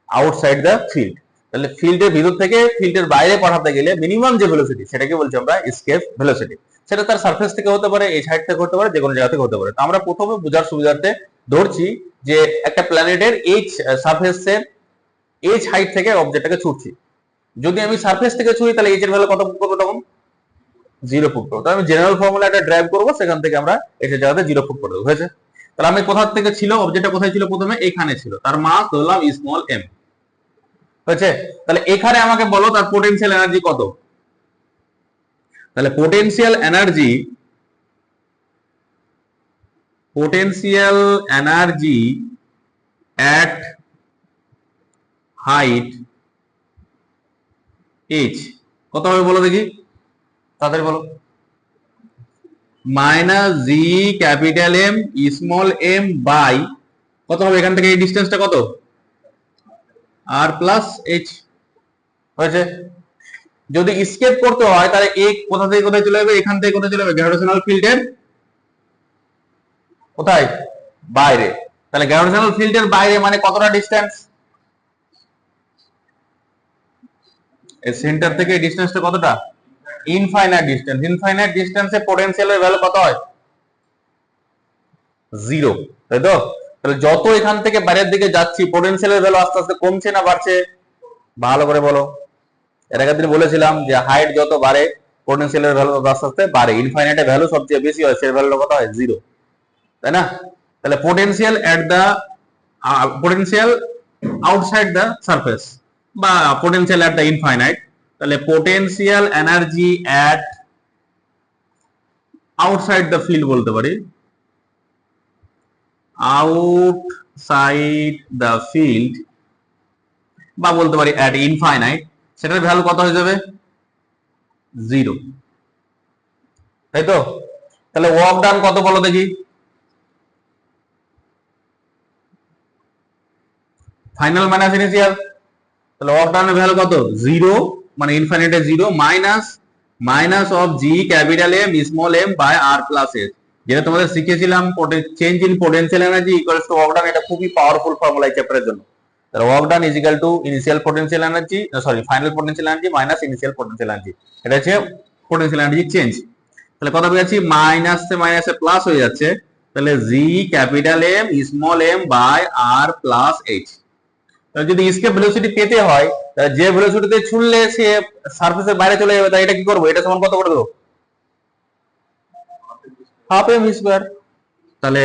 Speaker 1: Outside the field. তাহলে ফিল্ডের ভিতর থেকে ফিল্ডের বাইরে পাঠাতে গেলে মিনিমাম যে ভেলোসিটি, সেটাকে বলছি আমরা স্কেপ ভেলোসিটি। সেটা তার সারফেস থেকে হতে পারে, এই সাইড থেকে হতে পারে, যে কোনো জায়গা থেকে হতে পারে। তো আমরা প্রথমে বোঝার সুবিধার্থে ধরছি যে একটা প্ল্যানেটের এইচ সারফেসের এইচ হাইট থেকে অবজেক্টটাকে ছুটছি। যদি আমি সারফেস থেকে ছুঁড়ি, তাহলে এইচ এর ভ্যালু কত পুট করবো? তখন 0 পুট করবো। আমি জেনারেল ফর্মুলা একটা ড্রাইভ করবো, সেখান থেকে আমরা এইচ এর জায়গাতে 0 পুট করে দেবো। হয়েছে? তাহলে আমি কোথা থেকে ছিল, অবজেক্টটা কোথায় ছিল? প্রথমে এখানে ছিল, তার মাস ধরলাম স্মল এম। হয়েছে? তাহলে এখানে আমাকে বলো তার পোটেনশিয়াল এনার্জি কত? তাহলে potential energy at height h কত হবে বলো দেখি, তাদের বলো। Minus G capital M small M by কত হবে? এখান থেকে এই ডিস্টেন্সটা কত? R plus h. হয়েছে? যদি স্কেপ করতে হয়, তাহলে এ কোথা থেকে কোথায় চলে যাবে? এখান থেকে কোথায় চলে যাবে? গ্র্যাভিটেশনাল ফিল্ডের কোথায়? বাইরে। তাহলে গ্র্যাভিটেশনাল ফিল্ডের বাইরে মানে কতটা ডিসটেন্স? এই সেন্টার থেকে ডিসটেন্সটা কতটা? Infinite distance. ইনফাইনাইট ডিসটেন্সে পোটেনশিয়ালের ভ্যালু কত হয়? 0, তাই তো? তাহলে যত এখান থেকে বাইরের দিকে যাচ্ছি, পোটেনশিয়ালের ভ্যালু আস্তে আস্তে কমছে না বাড়ছে? ভালো করে বলো। এর আগের দিন বলেছিলাম যে হাইট যত বাড়ে, পোটেনশিয়ালের ভ্যালু তত আস্তে আস্তে বাড়ে। ইনফাইনাইটের ভ্যালু সবচেয়ে বেশি হয়, সের ভ্যালু কত হয়? 0, তাই না? তাহলে potential at the potential outside the surface বা পোটেনশিয়াল এট দা ইনফাইনাইট। তাহলে potential energy at outside the field বলতে পারি, আউটসাইড দা ফিল্ড, বা বলতে পারি এট ইনফাইনাইট, সেটার ভ্যালু কত হয়ে যাবে? 0, তাই তো? তাহলে ওয়ার্ক ডান কত বলো দেখি? Final minus initial. তাহলে ওয়ার্ক ডানের ভ্যালু কত? 0, মানে ইনফাইনাইটে 0 minus of G capital M small M by R plus S. যেটা তোমাদের শিখেছিলাম, change in potential energy equals to work done. এটা খুবই পাওয়ারফুল ফর্মুলা এই চ্যাপ্টারের জন্য। তাহলে work done is equal to initial potential energy, sorry final potential energy minus initial potential energy, এটা হচ্ছে পোটেনশিয়াল এনার্জি চেঞ্জ। তাহলে কত পেয়েছি, মাইনাসে মাইনাসে প্লাস হয়ে যাচ্ছে, তাহলে G capital M small M by R plus H. যদি স্কেপ ভেলোসিটি পেতে হয়, তাহলে যে ভেলোসিটিতে ছুড়লে সে সারফেসের বাইরে চলে যাবে, তাই এটা কি করবো, এটা সমান কত করে দেবো, হাফ এম স্কয়ার। তাহলে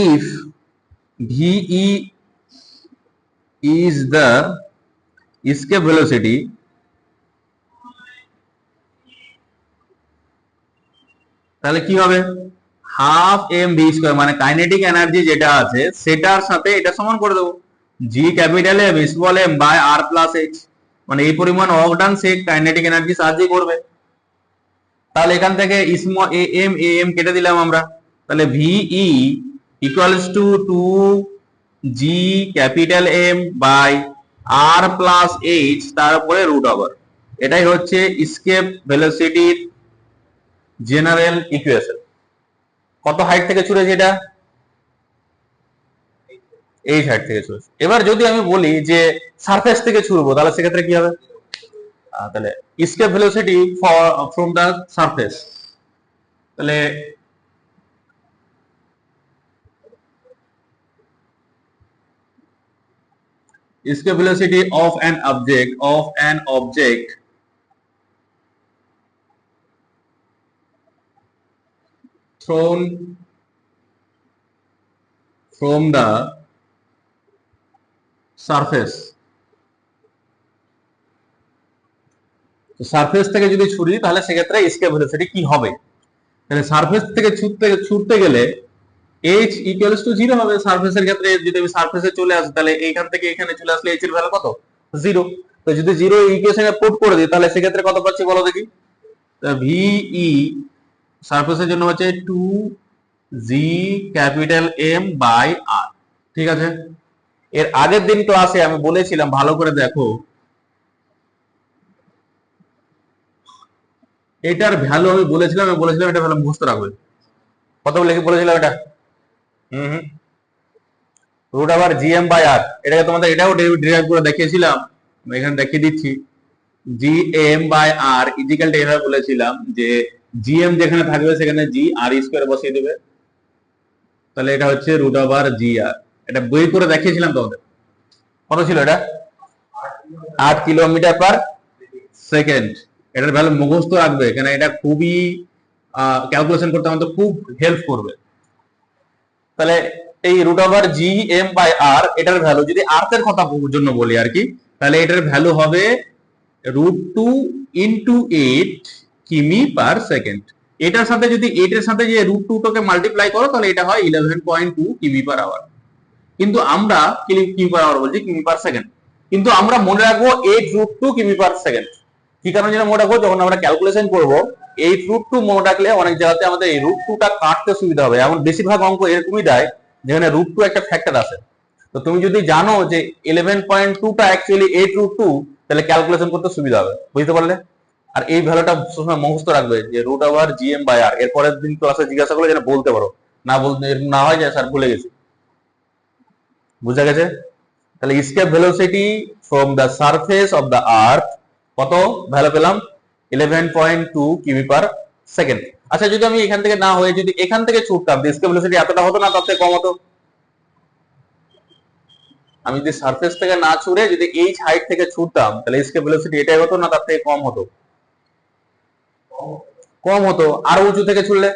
Speaker 1: if VE is the escape velocity, তাহলে কি হবে, হাফ এম ভি স্কয়ার, মানে কাইনেটিক এনার্জি যেটা আছে সেটার সাথে এটা সমান করে দেবো, G capital M small M by R plus H, মানে এই পরিমাণ ওয়ার্ক ডান সে কাইনেটিক এনার্জি সাহায্যে করবে। তাহলে এখান থেকে স্মল এ এম কেটে দিলাম আমরা, তাহলে V E equals to 2 G capital M by R plus H তারপরে রুট ওভার, এটাই হচ্ছে স্কেপ ভেলোসিটির জেনারেল ইকুয়েশন। কত হাইট থেকে ছুড়েছে এটা, এই হাইট থেকে ছুড়েছে। এবার যদি আমি বলি যে সারফেস থেকে ছুড়বো, তাহলে সেক্ষেত্রে কি হবে, তাহলে escape velocity from the surface, তাহলে escape velocity of an object thrown from the surface, তো সারফেস থেকে যদি ছুড়ি তাহলে সেক্ষেত্রে escape velocity কি হবে, তাহলে সারফেস থেকে ছুটতে গেলে h ইকুয়ালস টু 0 হবে। সারফেসের ক্ষেত্রে যদি আমি সারফেসে চলে আসি, তাহলে এইখান থেকে এখানে চলে আসলে h এর ভ্যালু কত, 0। তো যদি 0 ইকুয়েশনে পুট করে দিই, তাহলে সেক্ষেত্রে কত পাচ্ছি বলো দেখি, ভিই সারফেসের জন্য হচ্ছে 2 জি ক্যাপিটাল এম বাই আর। ঠিক আছে, এর আগের দিন ক্লাসে আমি বলেছিলাম, ভালো করে দেখো, এটার ভ্যালু আমি বলেছিলাম এটা ভ্যালু মুখস্থ রাখবে। কত লিখে বলেছিলাম এটা, রুট ওভার জিএম বাই আর, এটাকে তোমাদের এটাও ডিরাইভ করে দেখিয়েছিলাম, আমি এখানে দেখিয়ে দিচ্ছি। GM by R equal to এভাবে বলেছিলাম যে জিএম যেখানে থাকবে সেখানে জি আর স্কয়ার বসিয়ে দেবে, তাহলে এটা হচ্ছে রুট ওভার জি আর। এটা বই করে দেখিয়েছিলাম তোমাদের, কত ছিল এটা, 8 কিলোমিটার পার সেকেন্ড। এটার ভ্যালু মুখস্থ রাখবে, এখানে এটা খুবই ক্যালকুলেশন করতে আমাদের খুব হেল্প করবে। তাহলে এই root over G M by R, এটার ভ্যালু যদি আর্থ এর কথা জন্য বলি আর কি, তাহলে এটার ভ্যালু হবে √2 ইন্টু 8 কিমি পার সেকেন্ড। এটার সাথে যদি 8 এর সাথে যে √2 টাকে মাল্টিপ্লাই করো, তাহলে এটা হয় 11.2 কিমি পার আওয়ার। কিন্তু আমরা কিমি পার আওয়ার বলছি, কিমি পার সেকেন্ড, কিন্তু আমরা মনে রাখবো 8√2 কিমি পার সেকেন্ড। কি কারণে যেন মনে রাখবো, যখন আমরা ক্যালকুলেশন করবো 8√2 মনে রাখলে অনেক জায়গাতে আমাদের এই √2টা কাটতে সুবিধা হবে। এমন বেশিরভাগ অঙ্ক এরকমই দেয় যেখানে √2 একটা ফ্যাক্টর আছে। তো তুমি যদি জানো যে 11.2টা অ্যাকচুয়ালি 8√2, তাহলে ক্যালকুলেশন করতে সুবিধা হবে, বুঝতে পারলে। আর এই ভ্যালুটা সবসময় মুখস্থ রাখবে যে রুট ওভার জিএম বাই আর। এরপরের দিন ক্লাসে জিজ্ঞাসা করলে যেন বলতে পারো, না বলতে না হয় যে স্যার ভুলে গেছি। বুঝা গেছে? তাহলে escape velocity from the surface of the earth কত ভ্যালু পেলাম, 11.2 কিমি পার সেকেন্ড। আচ্ছা, যদি আমি এখান থেকে না হয়ে যদি এখান থেকে ছুটতাম, স্কেপ ভেলোসিটি এতটা হতো না, তার থেকে কম হতো। আমি যদি সারফেস থেকে না ছুড়ে যদি এইচ হাইট থেকে ছুটতাম, তাহলে স্কেপ ভেলোসিটি এটাই হতো না তার থেকে কম হতো, কম হতো। আরো উঁচু থেকে ছুড়লে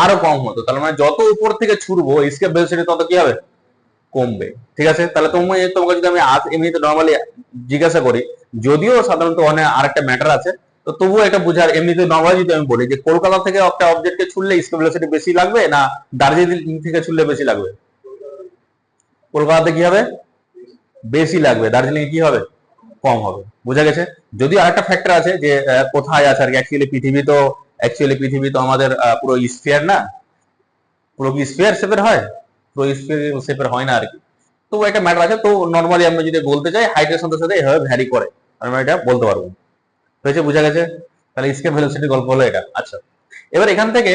Speaker 1: আরো কম হতো। তাহলে মানে যত উপর থেকে ছুড়বো স্কেপ ভেলোসিটি তত কি হবে, কমবে। ঠিক আছে, তাহলে তোমাকে যদি আমি আজ এমনিতে নর্মালি জিজ্ঞাসা করি, যদিও সাধারণত অনেক আরেকটা ম্যাটার আছে, তো তবুও এটা বুঝার, এমনিতে নর্মালি যদি আমি বলি যে কলকাতা থেকে একটা অবজেক্টকে ছুড়লে স্কেপ ভেলোসিটি বেশি লাগবে না দার্জিলিং থেকে ছুড়লে বেশি লাগবে, কলকাতাতে কি হবে, বেশি লাগবে, দার্জিলিং কি হবে, কম হবে। বোঝা গেছে? যদি আরেকটা ফ্যাক্টর আছে যে কোথায় আছে আর কি, অ্যাকচুয়ালি পৃথিবী তো আমাদের পুরো স্ফিয়ার না, পুরো কি স্ফিয়ার শেপের হয়, পুরো স্ফিয়ার শেপের হয় না আর কি। তো একটা ম্যাটার আছে। তো নর্মালি আমরা যদি বলতে চাই হাইটের সাথে সাথে এভাবে ভ্যারি করে, আমরা এটা বলতে পারবো। হয়েছে, বোঝা গেছে? তাহলে স্কেপ ভেলোসিটির গল্প হলো এটা। আচ্ছা, এবার এখান থেকে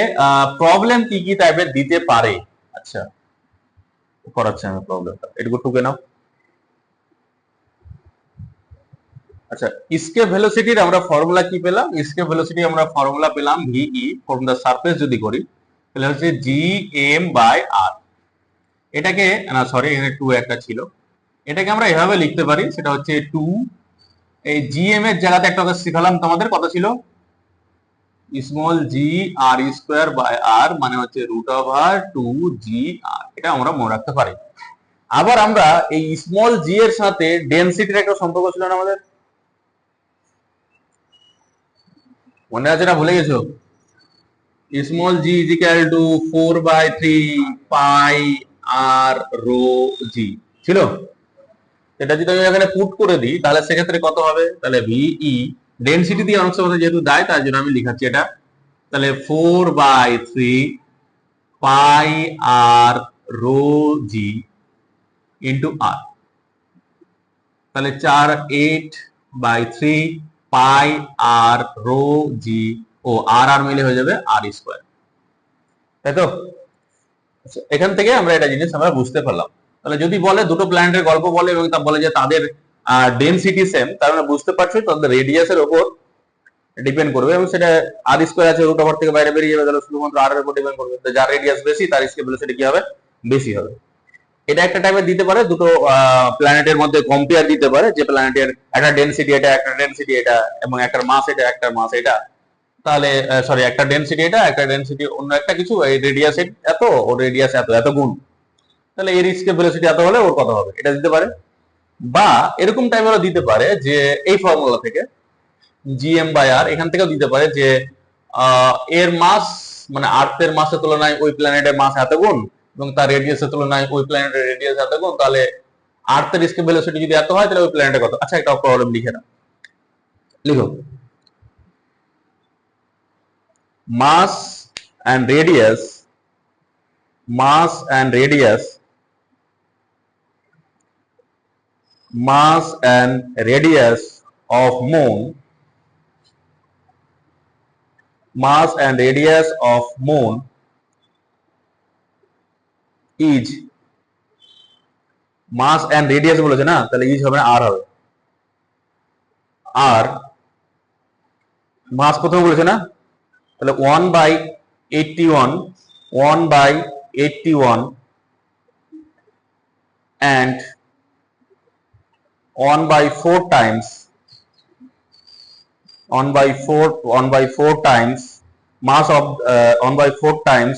Speaker 1: প্রবলেম কি কি টাইপের দিতে পারে। আচ্ছা, করাচ্ছি আমি প্রবলেমটা, এটুকু টুকে নাও। আচ্ছা, স্কেপ ভেলোসিটির আমরা ফর্মুলা কি পেলাম? স্কেপ ভেলোসিটি আমরা ফর্মুলা পেলাম ভিই ফ্রম দ্য সারফেস যদি করি তাহলে হচ্ছে জি এম বাই আর। এটাকে না সরি, এখানে টু একটা ছিল, এটাকে আমরা এভাবে লিখতে পারি, সেটা হচ্ছে টু, এই জি এম এর জায়গাতে একটা কথা শিখালাম তোমাদের, কত ছিল? Small G R square by R, মানে হচ্ছে root over two G R, এটা আমরা মনে রাখতে পারি। আবার আমরা এই স্মল জি এর সাথে ডেনসিটির একটা সম্পর্ক ছিল না আমাদের, মনে আছে না ভুলে গেছো? Small G is equal to 4/3 pi R rho G ছিল। এটা যদি আমি এখানে পুট করে দিই তাহলে সেক্ষেত্রে কত হবে? তাহলে ভিই ডেনসিটি দিয়ে অনেক সময় যেহেতু দেয় তার জন্য আমি লিখাচ্ছি এটা, তাহলে 4/3 পাই আর রো জি ইন্টু আর, তাহলে 4/8/3 পাই আর রো জি, ও আর আর মিলে হয়ে যাবে আর স্কোয়ার, তাই তো? এখান থেকে আমরা এটা জিনিস আমরা বুঝতে পারলাম। তাহলে যদি বলে দুটো প্ল্যানেটের গল্প বলে এবং তা বলে যে তাদের ডেনসিটি সেম, তার মানে বুঝতে পারছো তাদের রেডিয়াসের উপর ডিপেন্ড করবে, এবং সেটা আর স্কোয়ার আছে রুট ওভার থেকে বাইরে বেরিয়ে যাবে, তাহলে শুধুমাত্র আর এর উপর ডিপেন্ড করবে, যার রেডিয়াস বেশি তার স্কেপ ভেলোসিটি কি হবে? বেশি হবে। এটা একটা টাইপের দিতে পারে, দুটো প্ল্যানেটের মধ্যে কম্পেয়ার দিতে পারে, যে প্ল্যানেটের একটা ডেনসিটি এটা, একটা ডেনসিটি এটা, এবং একটার মাস এটা, একটার মাস এটা, তাহলে সরি একটা ডেনসিটি এটা, একটা ডেনসিটি অন্য একটা কিছু, এই রেডিয়াস এত, ওর রেডিয়াস এত, এত গুণ, তাহলে এর স্কেপ ভেলোসিটি এত হলে ওর কত হবে, এটা দিতে পারে। বা এরকম টাইপেরও দিতে পারে যে এই ফর্মুলা থেকে জিএম বাই আর, এখান থেকেও দিতে পারে যে এর মাস মানে আর্থের মাসের তুলনায় ওই প্ল্যানেটের মাস এত গুণ, এবং তার রেডিয়াসের তুলনায় ওই প্ল্যানেটের রেডিয়াস এত গুণ, তাহলে আর্থের স্কেপ ভেলোসিটি যদি এত হয় তাহলে ওই প্ল্যানেটে কত। আচ্ছা, একটা প্রবলেম লিখে নাও, লিখো মাস and radius, mass and radius, mass and radius of moon, mass and radius of moon is, mass and radius বলেছে না, তাহলে ইজ হবে না আর হবে, আর মাস প্রথমে বলেছে না, তাহলে 1/81, 1/81 and 1/4 times, 1/4 times mass of 1/4 times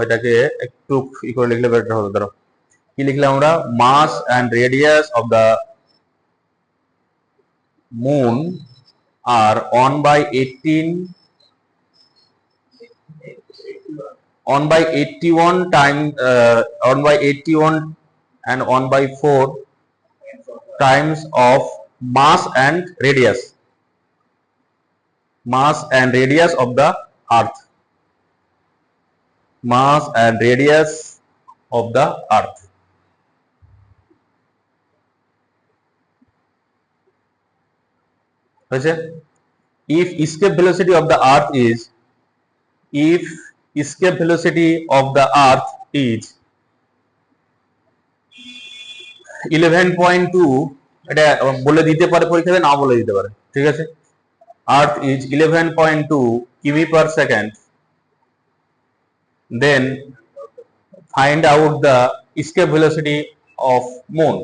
Speaker 1: এটাকে একটু ই করে লিখলে বেটার হতো। ধরো কি লিখলাম আমরা, mass and radius of the moon আর 1/81 time 1/81 and 1/4 times of mass and radius of the earth, mass and radius of the earth। হয়েছে? if escape velocity of the earth is, if escape velocity of the earth is 11.2, এটা বলে দিতে পারে পরীক্ষাতে, না বলে দিতে পারে, ঠিক আছে? earth is 11.2 কিমি per second, then find out the escape velocity of moon।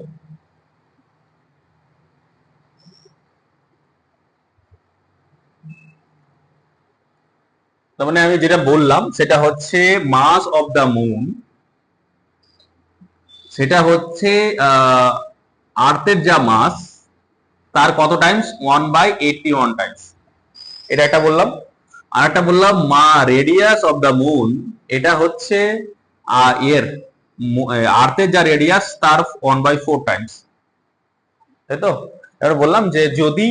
Speaker 1: তার মানে আমি যেটা বললাম সেটা হচ্ছে মাস অফ দ্য মুন, সেটা হচ্ছে আর্থের যা মাস তার কত টাইমস, 1/81 টাইমস, এটা একটা বললাম। আর একটা বললাম রেডিয়াস অফ দ্য মুন, এটা হচ্ছে এর আর্থের যা রেডিয়াস তার 1/4 টাইমস, তাই তো? এবার বললাম যে যদি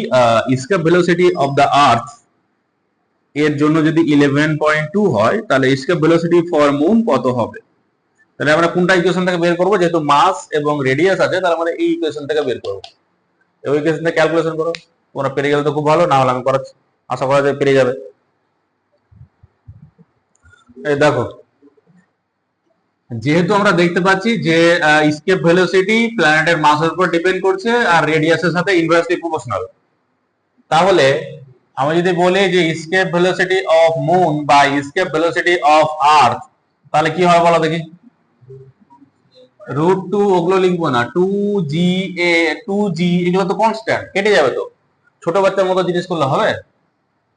Speaker 1: escape velocity of the earth এর জন্য যদি 11.2 হয় তাহলে escape velocity for moon কত হবে। তাহলে আমরা কোনটা ইকুয়েশন থেকে বের করবো, যেহেতু মাস এবং রেডিয়াস আছে তাহলে আমরা এই ইকুয়েশন থেকে বের করবো, এই ইকুয়েশন থেকে ক্যালকুলেশন করো। তোমরা পেরে গেলে তো খুব ভালো, না হলে আমি করাচ্ছি, আশা করা যায় পেরে যাবে। এই দেখো, যেহেতু আমরা দেখতে পাচ্ছি যে এসকেপ ভেলোসিটি প্ল্যানেটের মাসের উপর ডিপেন্ড করছে আর রেডিয়াসের সাথে ইনভার্সলি প্রপোর্শনাল, তাহলে আমি যদি বলি যে এসকেপ ভেলোসিটি অফ মুন বা এসকেপ ভেলোসিটি অফ আর্থ, তাহলে কি হবে বলো দেখি? √2, ওগুলো লিখবো না, 2g a 2g, এগুলো তো কনস্ট্যান্ট, কেটে যাবে তো, ছোট বাচ্চার মতো জিনিস করলে হবে?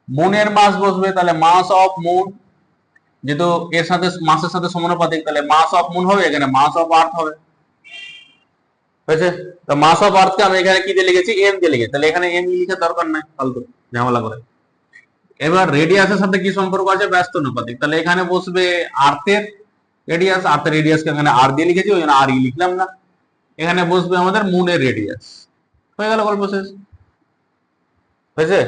Speaker 1: মুনের মাস বসবে, তাহলে মাস অফ মুন, যেহেতু এর সাথে মাসের সাথে সমানুপাতিক, তাহলে মাস অফ মুন হবে, এখানে মাস অফ আর্থ হবে, হয়েছে? তো মাস অফ আর্থকে আমি এখানে কি দিয়ে লিখেছি? এম দিয়ে লিখেছি, তাহলে এখানে এম লিখে দরকার নাই, ফালতু ঝামেলা করে। এবার রেডিয়াসের সাথে কি সম্পর্ক আছে? ব্যস্ত অনুপাতিক, তাহলে এখানে বসবে আর্থের রেডিয়াস, আর্থের রেডিয়াসকে এখানে আর দিয়ে লিখেছি, ওই জন্য আর ই লিখলাম না। এখানে বসবে আমাদের মুনের রেডিয়াস, হয়ে গেল গল্প শেষ, হয়েছে?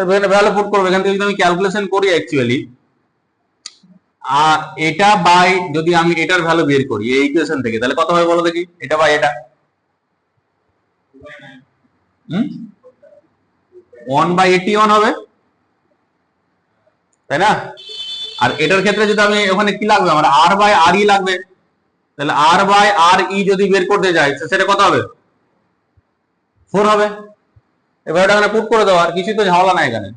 Speaker 1: এখানে ভ্যালু পুট করবো, এখান থেকে যদি আমি ক্যালকুলেশন করি অ্যাকচুয়ালি, আর এটা বাই, যদি আমি এটার ভ্যালু বের করি এই ইকুয়েশন থেকে, তাহলে কত হবে বলো দেখি? এটা বাই এটা, 1/81 হবে, তাই না? আর এটার ক্ষেত্রে যদি আমি ওখানে কি লাগবে, আমার r/r লাগবে, তাহলে r/r যদি বের করতে যাই সেটা কত হবে? 4 হবে। এবার এটা এখানে পুট করে দাও, আর কিছুই তো ঝামেলা নাই এখানে।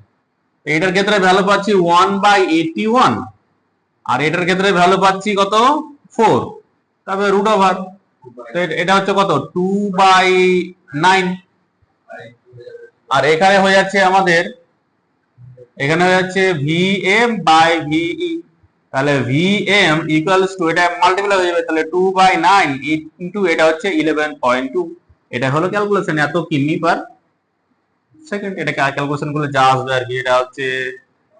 Speaker 1: এটার ক্ষেত্রে ভ্যালু পাচ্ছি 1/81, আর এটার ক্ষেত্রে ভ্যালু পাচ্ছি কত? 4, তারপরে √ওভার, এটা হচ্ছে কত? 2/9, আর এখানে হয়ে যাচ্ছে আমাদের, এখানে হয়ে যাচ্ছে vm/ve, তাহলে vm ইকুয়ালস টু, এটা মাল্টিপ্লাই হয়ে যাবে, তাহলে 2/9 ইনটু এটা হচ্ছে 11.2, এটা হলো ক্যালকুলেশন, এত কিমি পার সেকেন্ড। এটা ক্যালকুলেশন করলে যা আসবে আর কি, এটা হচ্ছে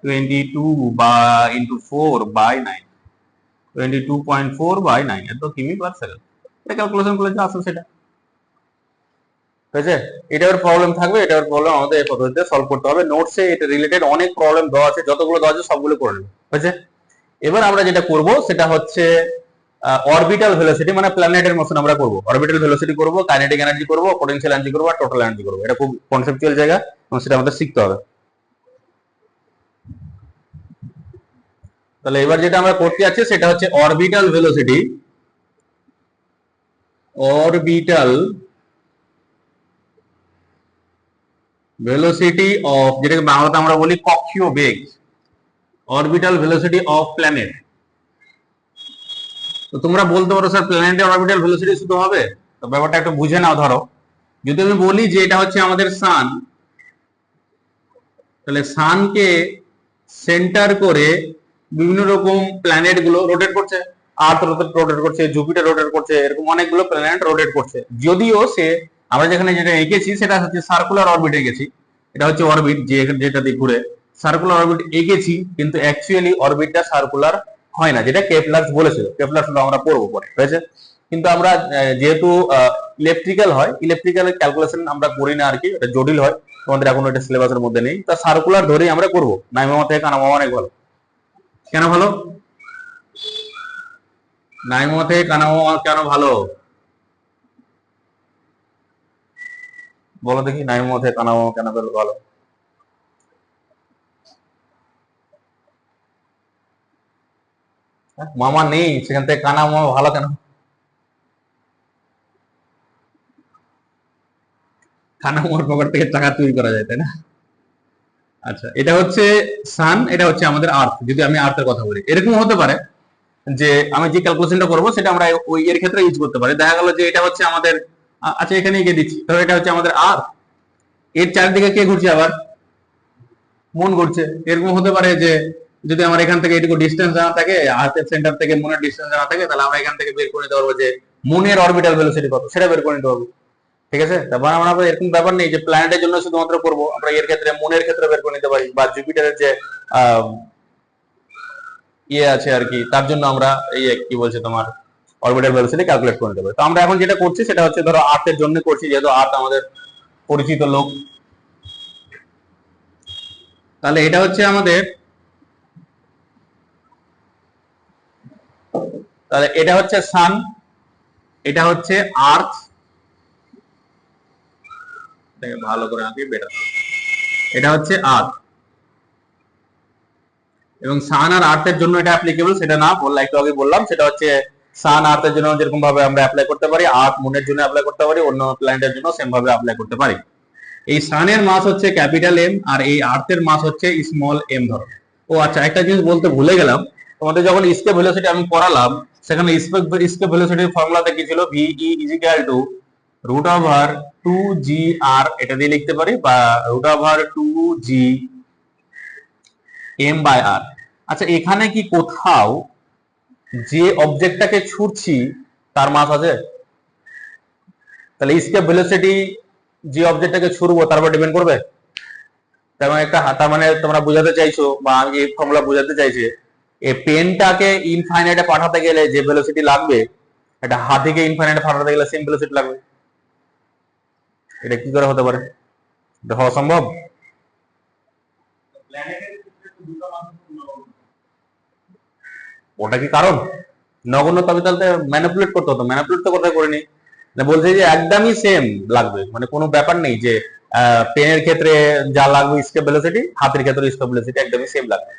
Speaker 1: 22 বা ইনটু 4/9, 22.4/9, এত কিমি পার সেকেন্ড। এটা ক্যালকুলেশন করলে যা আসবে সেটা, হয়েছে? এটার প্রবলেম থাকবে, এটার প্রবলেম আমাদের এই পদ্ধতিতে সলভ করতে হবে। নোটসে এটা রিলেটেড অনেক প্রবলেম দেওয়া আছে, যতগুলো দেওয়া আছে সবগুলো করে নেবে, হয়েছে? এবার আমরা যেটা করব সেটা হচ্ছে অরবিটাল ভেলোসিটি, মানে প্ল্যানেটের মোশন আমরা করব, অরবিটাল ভেলোসিটি করব, কাইনেটিক এনার্জি করব, পোটেনশিয়াল এনার্জি করব, আর টোটাল এনার্জি করব। এটা খুব কনসেপচুয়াল জায়গা এবং সেটা আমাদের শিখতে হবে। তাহলে এবার যেটা আমরা করতে যাচ্ছি সেটা হচ্ছে orbital velocity, orbital velocity of, যেটাকে বাংলাতে আমরা বলি কক্ষীয় বেগ, অরবিটাল ভেলোসিটি অফ প্ল্যানেট। তো তোমরা বলতে পারো স্যার প্ল্যানেটের অরবিটাল ভেলোসিটি শুধু হবে? তো ব্যাপারটা একটু বুঝে নাও। ধরো যদি আমি বলি যে এটা হচ্ছে আমাদের সান, তাহলে সানকে সেন্টার করে বিভিন্ন রকম প্ল্যানেট গুলো রোটেট করছে, আর্থ রোটেট করছে, জুপিটার রোটেট করছে, এরকম অনেকগুলো প্ল্যানেট রোটেট করছে। যদিও সে, আমরা যেখানে যেটা এঁকেছি সেটা হচ্ছে সার্কুলার অরবিট এঁকেছি, এটা হচ্ছে অরবিট যেটা দিয়ে ঘুরে, সার্কুলার অরবিট এঁকেছি, কিন্তু অ্যাকচুয়ালি অরবিটটা সার্কুলার হয় না, যেটা কেপলার বলেছিল। কেপলার শুধু আমরা পড়বো পরে, হয়েছে? কিন্তু আমরা যেহেতু ইলেকট্রিক্যাল হয়, ইলেকট্রিক্যাল ক্যালকুলেশন আমরা করি না আর কি, এটা জটিল হয়, তোমাদের এখন এটা সিলেবাসের মধ্যে নেই, তা সার্কুলার ধরেই আমরা করবো। নাইমামা থেকে কানামামা অনেক ভালো। কেন ভালো? নাইমামা থেকে কানামামা কেন ভালো বলো দেখি? নাইমামা থেকে কানামামা কেন ভালো? মামা নেই সেখান থেকে কানামামা ভালো কেন? কানামামার পকেট থেকে টাকা চুরি করা যায়, তাই না? আচ্ছা, এটা হচ্ছে সান, এটা হচ্ছে আমাদের আর্থ। যদি আমি আর্থের কথা বলি, এরকম হতে পারে যে আমি যে ক্যালকুলেশনটা করবো সেটা আমরা ওই এর ক্ষেত্রে ইউজ করতে পারি। দেখা গেল যে এটা হচ্ছে আমাদের, আচ্ছা এখানে গিয়ে দিচ্ছি, ধরো এটা হচ্ছে আমাদের আর্থ, এর চারিদিকে কে ঘুরছে? আবার মন ঘুরছে। এরকম হতে পারে যে যদি আমার এখান থেকে এটুকু ডিস্টেন্স জানা থাকে, আর্থের সেন্টার থেকে মনের ডিস্টেন্স জানা থাকে, তাহলে আমরা এখান থেকে বের করে নিতে পারবো যে মনের অরবিটাল ভেলোসিটি কত, সেটা বের করে নিতে পারবো। ঠিক আছে? তারপর আমরা এরকম ব্যাপার নেই যে প্ল্যানেটের জন্য শুধুমাত্র করবো, আমরা এর ক্ষেত্রে মনের ক্ষেত্রে বের করে নিতে পারি, বা জুপিটারের যে ইয়ে আছে আর কি, তার জন্য আমরা এই কি বলছে তোমার অরবিটাল ভেলোসিটি ক্যালকুলেট করে নিতে পারি। তো আমরা এখন যেটা করছি সেটা হচ্ছে, ধরো আর্থের জন্য করছি, যেহেতু আর্থ আমাদের পরিচিত লোক, তাহলে এটা হচ্ছে আমাদের, তাহলে এটা হচ্ছে সান, এটা হচ্ছে আর্থ, ভালো করে আঁকি বেটার, এটা হচ্ছে আর্থ, এবং সান আর আর্থের জন্য এটা অ্যাপ্লিকেবল সেটা না, বললাম একটু আগে বললাম, সেটা হচ্ছে সান আর্থের জন্য যেরকম ভাবে আমরা অ্যাপ্লাই করতে পারি, আর্থ মুনের জন্য অ্যাপ্লাই করতে পারি, অন্য প্ল্যানেটের জন্য সেম ভাবে অ্যাপ্লাই করতে পারি। এই সানের মাস হচ্ছে ক্যাপিটাল এম আর এই আর্থের মাস হচ্ছে স্মল এম ধরো। ও আচ্ছা, একটা জিনিস বলতে ভুলে গেলাম, তোমাদের যখন স্কেপ ভেলোসিটি আমি পড়ালাম সেখানে স্কেপ ভেলোসিটির ফর্মুলাতে কি ছিল, V E is equal to root over 2 GR, এটা দিয়ে লিখতে পারি, বা root over 2 G M by R। আচ্ছা, এখানে কি কোথাও যে অবজেক্টটাকে ছুটছি তার মাস আছে? তাহলে স্কেপ ভেলোসিটি যে অবজেক্টটাকে ছুড়বো তার উপর ডিপেন্ড করবে। তার মানে তোমরা বোঝাতে চাইছো, বা আমি এই ফর্মুলা বোঝাতে চাইছি, এই পেনটাকে ইনফাইনাইটে পাঠাতে গেলে যে ভেলোসিটি লাগবে, এটা হাতিকে ইনফাইনাইটে পাঠাতে গেলে সেম ভেলোসিটি লাগবে। এটা কি করে হতে পারে? এটা হওয়া সম্ভব? ওটা কি কারণ? নগণ্য, তবে তাহলে ম্যানিপুলেট করতে হতো, ম্যানিপুলেট তো কোথায় করিনি। বলছে যে একদমই সেম লাগবে, মানে কোনো ব্যাপার নেই যে পেনের ক্ষেত্রে যা লাগবে স্কেপ ভেলোসিটি, হাতের ক্ষেত্রে স্কেপ ভেলোসিটি একদমই সেম লাগবে।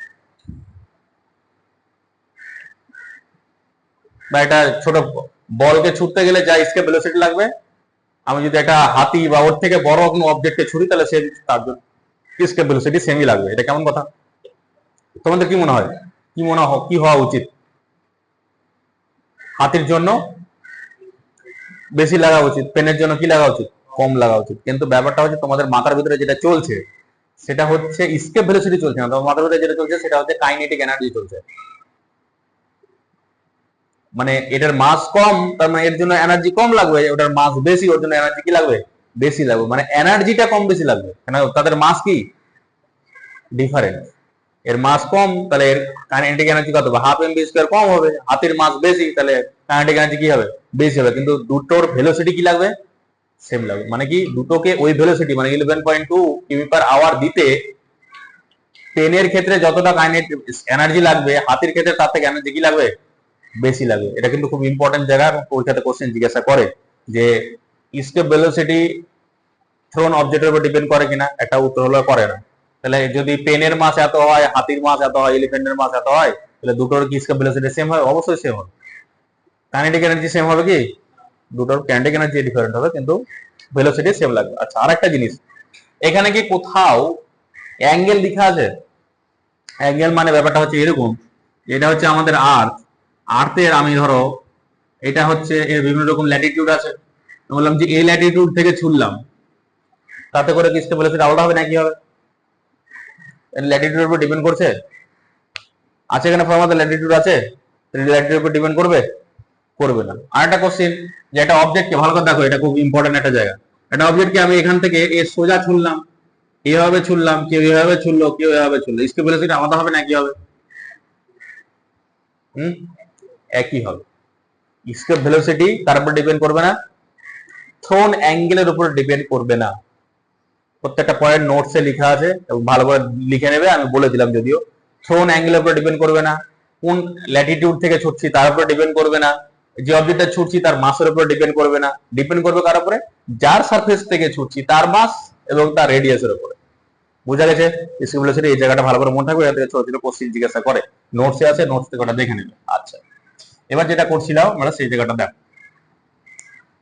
Speaker 1: বা এটা ছোট বলকে ছুটতে গেলে যা স্কেপ ভেলোসিটি লাগবে, আমি যদি একটা হাতি বা ওর থেকে বড় কোনো অবজেক্টকে ছুড়ি তাহলে সে তার স্কেপ ভেলোসিটি সেমই লাগবে। এটা কেমন কথা? তোমাদের কি মনে হয়, কি হওয়া উচিত? হাতির জন্য বেশি লাগা উচিত, পেনের জন্য কি লাগা উচিত? কম লাগা উচিত। কিন্তু ব্যাপারটা হচ্ছে তোমাদের মাথার ভিতরে যেটা চলছে সেটা হচ্ছে স্কেপ ভেলোসিটি চলছে না, তোমার মাথার ভিতরে যেটা চলছে সেটা হচ্ছে কাইনেটিক এনার্জি চলছে। মানে এটার মাস কম, তার মানে এর জন্য এনার্জি কম লাগবে, ওটার মাস বেশি, ওর জন্য এনার্জি কি লাগবে? বেশি লাগবে, মানে এনার্জিটা কম বেশি লাগবে, কেন তাদের মাস কি ডিফারেন্ট। এর মাস কম, তাহলে এর কাইনেটিক এনার্জি কত হবে? হাফ এম বি স্কয়ার কম হবে। হাতের মাস বেশি, তাহলে কাইনেটিক এনার্জি কি হবে? বেশি হবে। কিন্তু দুটোর ভেলোসিটি কি লাগবে? সেম লাগবে। মানে কি দুটোকে ওই ভেলোসিটি মানে 11.2 কিমি পার আওয়ার দিতে পেনের ক্ষেত্রে যতটা কাইনেটিক এনার্জি লাগবে, হাতের ক্ষেত্রে তার থেকে এনার্জি কি লাগবে? বেশি লাগবে। এটা কিন্তু খুব ইম্পর্টেন্ট জায়গা, এবং পরীক্ষাতে কোশ্চেন জিজ্ঞাসা করে যে স্কেপ ভেলোসিটি থ্রোন অবজেক্টের উপর ডিপেন্ড করে কিনা, একটা উত্তর হলো করে না। তাহলে যদি পেনের মাস এত হয়, হাতির মাস এত হয়, এলিফ্যান্টের মাস এত হয়, তাহলে দুটোর কি স্কেপ ভেলোসিটি সেম হয়? অবশ্যই সেম হবে। কাইনেটিক এনার্জি সেম হবে কি? দুটোর কাইনেটিক এনার্জি ডিফারেন্ট হবে, কিন্তু ভেলোসিটি সেম লাগবে। আচ্ছা, আরেকটা জিনিস, এখানে কি কোথাও অ্যাঙ্গেল লেখা আছে? অ্যাঙ্গেল মানে ব্যাপারটা হচ্ছে এরকম, এটা হচ্ছে আমাদের আর্থ, আর্থের আমি ধরো এটা হচ্ছে এর বিভিন্ন রকম ল্যাটিটিউড আছে, বললাম যে এই ল্যাটিটিউড থেকে ছুড়লাম, তাতে করে কি স্কেপ ভেলোসিটি আলাদা হবে নাকি হবে? ল্যাটিটিউডের উপর ডিপেন্ড করছে? আছে এখানে ফর্মুলাতে ল্যাটিটিউড আছে? ল্যাটিটিউডের উপর ডিপেন্ড করবে? করবে না। আরেকটা কোশ্চেন, যে একটা অবজেক্টকে ভালো করে দেখো, এটা খুব ইম্পর্টেন্ট একটা জায়গা, একটা অবজেক্টকে আমি এখান থেকে এর সোজা ছুড়লাম, এইভাবে ছুড়লাম, কেউ এভাবে ছুড়লো, কেউ এভাবে ছুড়লো, স্কেপ ভেলোসিটি আলাদা হবে নাকি হবে? একই হবে। স্কেপ ভেলোসিটি তার উপর ডিপেন্ড করবে না, থ্রোন অ্যাঙ্গেলের উপর ডিপেন্ড করবে না। প্রত্যেকটা পয়েন্ট নোটসে লেখা আছে, এবং ভালো করে লিখে নেবে, আমি বলে দিলাম যদিও। থ্রোন অ্যাঙ্গেলের উপর ডিপেন্ড করবে না, কোন ল্যাটিটিউড থেকে ছুটছি তার উপর ডিপেন্ড করবে না, যে অবজেক্টটা ছুটছি তার মাসের উপর ডিপেন্ড করবে না, ডিপেন্ড করবে কার উপরে? যার সারফেস থেকে ছুটছি তার মাস এবং তার রেডিয়াসের উপরে। বুঝা গেছে? স্কেপ ভেলোসিটি এই জায়গাটা ভালো করে মনে থাকবে, এর থেকে ছোট ছোট কোশ্চেন জিজ্ঞাসা করে, নোটসে আছে, নোটস থেকে ওটা দেখে নেবে। আচ্ছা, এবার যেটা করছিলাম আমরা সেই জায়গাটা দেখো।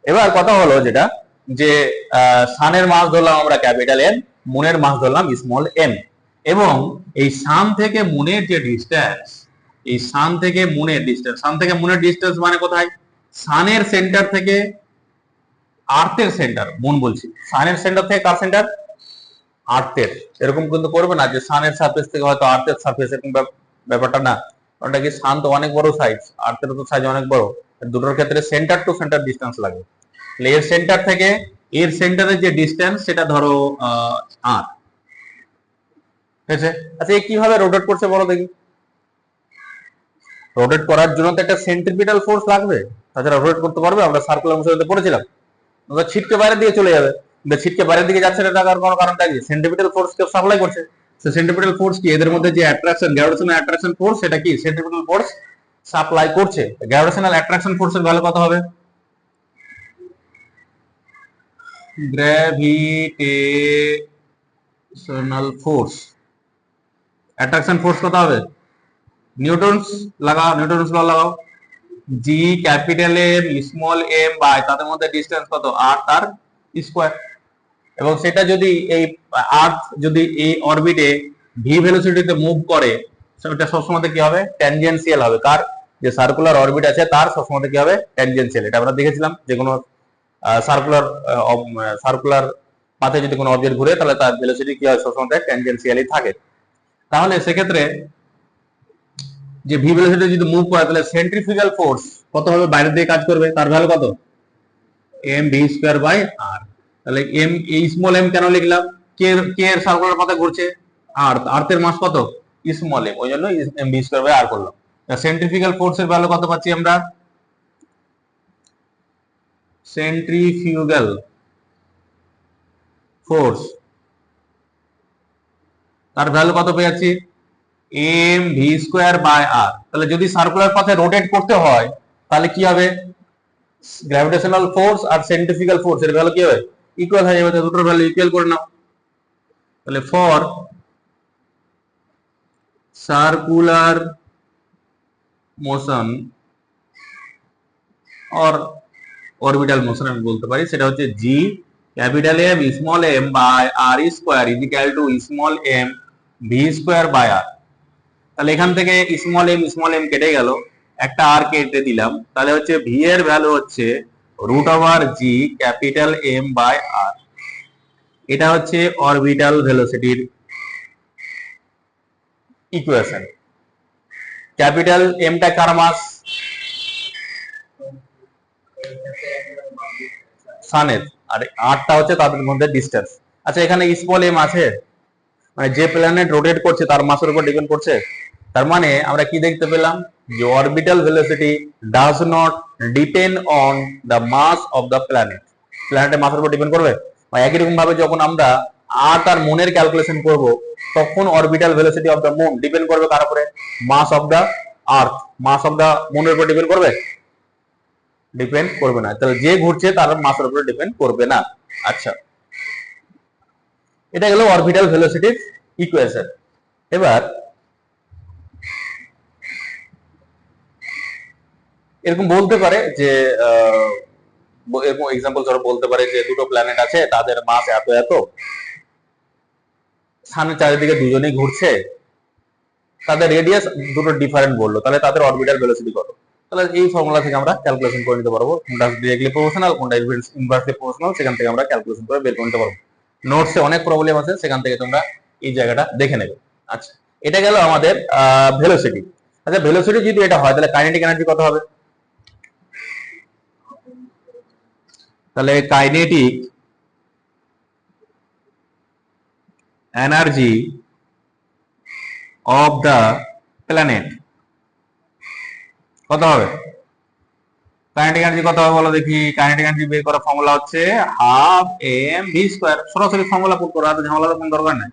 Speaker 1: এবার কথা হলো যেটা, যে সানের মাস ধরলাম আমরা ক্যাপিটাল এম, মুনের মাস ধরলাম স্মল এম, এবং এই সান থেকে মুনের যে ডিস্টেন্স, এই সান থেকে মুনের ডিস্টেন্স, সান থেকে মুনের ডিস্টেন্স মানে কোথায়? সানের সেন্টার থেকে আর্থের সেন্টার, মুন বলছি, সানের সেন্টার থেকে কার সেন্টার? আর্থের। এরকম কিন্তু করবে না যে সানের সারফেস থেকে হয়তো আর্থের সারফেস, এরকম ব্যাপারটা না। ওটা কি, সান তো অনেক বড় সাইজ, আর্থের তো সাইজ অনেক বড়, দুটোর ক্ষেত্রে সেন্টার টু সেন্টার ডিস্টেন্স লাগে। এর সেন্টার থেকে এর সেন্টারের যে ডিস্টেন্স সেটা ধরো আর, ঠিক আছে? আচ্ছা, এই কিভাবে রোটেট করছে বলো দেখি। রোটেট করার জন্য তো একটা সেন্ট্রিপিটাল ফোর্স লাগবে, তাছাড়া রোটেট করতে পারবে? আমরা সার্কুলার মোশনে পড়েছিলাম, আমরা ছিটকে বাইরের দিকে চলে যাবে, কিন্তু ছিটকে বাইরের দিকে যাচ্ছে না, টাকার কোনো কারণটা কি? সেন্ট্রিপিটাল ফোর্স কে সাপ্লাই করছে। সেন্ট্রিপিটাল ফোর্স কি, এদের মধ্যে যে অ্যাট্রাকশন, গ্র্যাভিটেশনাল অ্যাট্রাকশন ফোর্স, সেটা কি সেন্ট্রিপিটাল ফোর্স সাপ্লাই করছে। গ্র্যাভিটেশনাল অ্যাট্রাকশন ফোর্সের ভ্যালু কত হবে? গ্র্যাভিটেশনাল ফোর্স, অ্যাট্রাকশন ফোর্স কত হবে? নিউটনস লাগাও, নিউটনস ল লাগাও। G capital M small M by তাদের মধ্যে ডিস্টেন্স কত, আর্থ আর স্কয়ার। এবং সেটা যদি এই আর্থ যদি এই অরবিটে ভি ভেলোসিটিতে মুভ করে, সেটা সবসময় কি হবে, ট্যানজেনশিয়াল হবে। কার, যে সার্কুলার অরবিট আছে তার সবসময় কি হবে, ট্যানজেনশিয়াল। এটা আমরা দেখেছিলাম যে কোনো সার্কুলার সার্কুলার পাথে যদি কোনো অবজেক্ট ঘুরে তাহলে তার ভেলোসিটি কি হয়, সবসময় ট্যানজেনশিয়ালি থাকে। তাহলে সেক্ষেত্রে যে ভি ভেলোসিটি যদি মুভ করে তাহলে সেন্ট্রিফিউগাল ফোর্স কত হবে, বাইরের দিকে কাজ করবে, তার ভ্যালু কত, M V square by R. তাহলে এম, এই স্মল এম কেন লিখলাম, কে কে এর সার্কুলার পাথে ঘুরছে, আর্থ, আর্থের মাস কত, স্মল এম, ওই জন্য এম ভি স্কয়ার বাই আর করলাম। সেন্ট্রিফিউগাল ফোর্সের ভ্যালু কত পাচ্ছি আমরা, সেন্ট্রিফিউগাল ফোর্স তার ভ্যালু কত পেয়ে যাচ্ছি, M V square by R. তাহলে যদি সার্কুলার পাথে রোটেট করতে হয় তাহলে কি হবে, গ্র্যাভিটেশনাল ফোর্স আর সেন্ট্রিফিউগাল ফোর্স এর ভ্যালু কি হবে, ইকুয়াল হয়ে যাবে। দুটোর ভ্যালু ইকুয়াল করে নাও। তাহলে for circular motion or orbital motion আমি বলতে পারি, সেটা হচ্ছে G capital M small M by R square is equal to small M V square by R. তাহলে এখান থেকে স্মল এম কেটে গেল, একটা আর কেটে দিলাম, তাহলে হচ্ছে ভি এর ভ্যালু হচ্ছে root over G capital M by R. এটা হচ্ছে অরবিটাল ভেলোসিটির ইকুয়েশন। ক্যাপিটাল এমটা কার মাস, সানের, আর আরটা হচ্ছে তাদের মধ্যে ডিস্টেন্স। আচ্ছা এখানে স্মল এম আছে, মানে যে প্ল্যানেট রোটেট করছে তার মাসের উপর ডিপেন্ড করছে। তার মানে আমরা কি দেখতে পেলাম, যে orbital velocity does not depend on the mass of the planet. প্ল্যানেটের মাসের উপর ডিপেন্ড করবে। একই রকম ভাবে যখন আমরা আর্থ আর মুনের ক্যালকুলেশন করব, তখন orbital velocity of the moon depend করবে কার উপরে, mass of the earth. Mass of the মুনের উপর ডিপেন্ড করবে, ডিপেন্ড করবে না। তাহলে যে ঘুরছে তার মাসের উপরে ডিপেন্ড করবে না। আচ্ছা, এটা গেল অরবিটাল ভেলোসিটির ইকুয়েশন। এবার এরকম বলতে পারে যে এরকম এক্সাম্পল ধরো বলতে পারে যে দুটো প্ল্যানেট আছে, তাদের মাস এত এত, সানের চারিদিকে দুজনেই ঘুরছে, তাদের রেডিয়াস দুটো ডিফারেন্ট বললো, তাহলে তাদের অরবিটাল ভেলোসিটি কত। তাহলে এই ফর্মুলা থেকে আমরা ক্যালকুলেশন করে নিতে পারবো, কোনটা ডিরেক্টলি প্রপোর্শনাল কোনটা ইনভার্সলি প্রপোর্শনাল, সেখান থেকে আমরা ক্যালকুলেশন করে বের করে নিতে পারবো। নোটসে অনেক প্রবলেম আছে, সেখান থেকে তোমরা এই জায়গাটা দেখে নেবে। আচ্ছা, এটা গেল আমাদের ভেলোসিটি। আচ্ছা, ভেলোসিটি যদি এটা হয় তাহলে কাইনেটিক এনার্জি কত হবে, তাহলে kinetic energy of the planet কত হবে, কাইনেটিক এনার্জি কত হবে বলো দেখি। কাইনেটিক এনার্জি বের করার ফর্মুলা হচ্ছে হাফ এম ভি স্কয়ার। সরাসরি ফর্মুলা পুট করো, আর ঝামেলার কোনো দরকার নাই।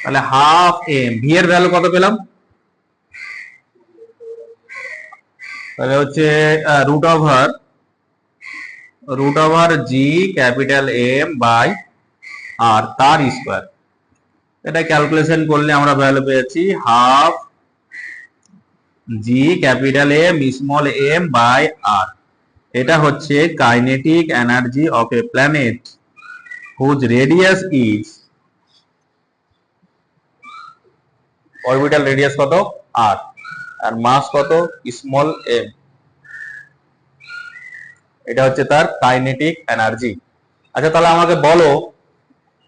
Speaker 1: তাহলে হাফ এম, ভি এর ভ্যালু কত পেলাম, তাহলে হচ্ছে root over G capital M by R তার স্কয়ার। এটা ক্যালকুলেশন করলে আমরা ভ্যালু পেয়েছি half G capital M small M by R. এটা হচ্ছে kinetic energy of a planet whose radius is, orbital radius কত আর, আর মাস কত স্মল এম। এটা হচ্ছে তার কাইনেটিক এনার্জি। আচ্ছা, তাহলে আমাকে বলো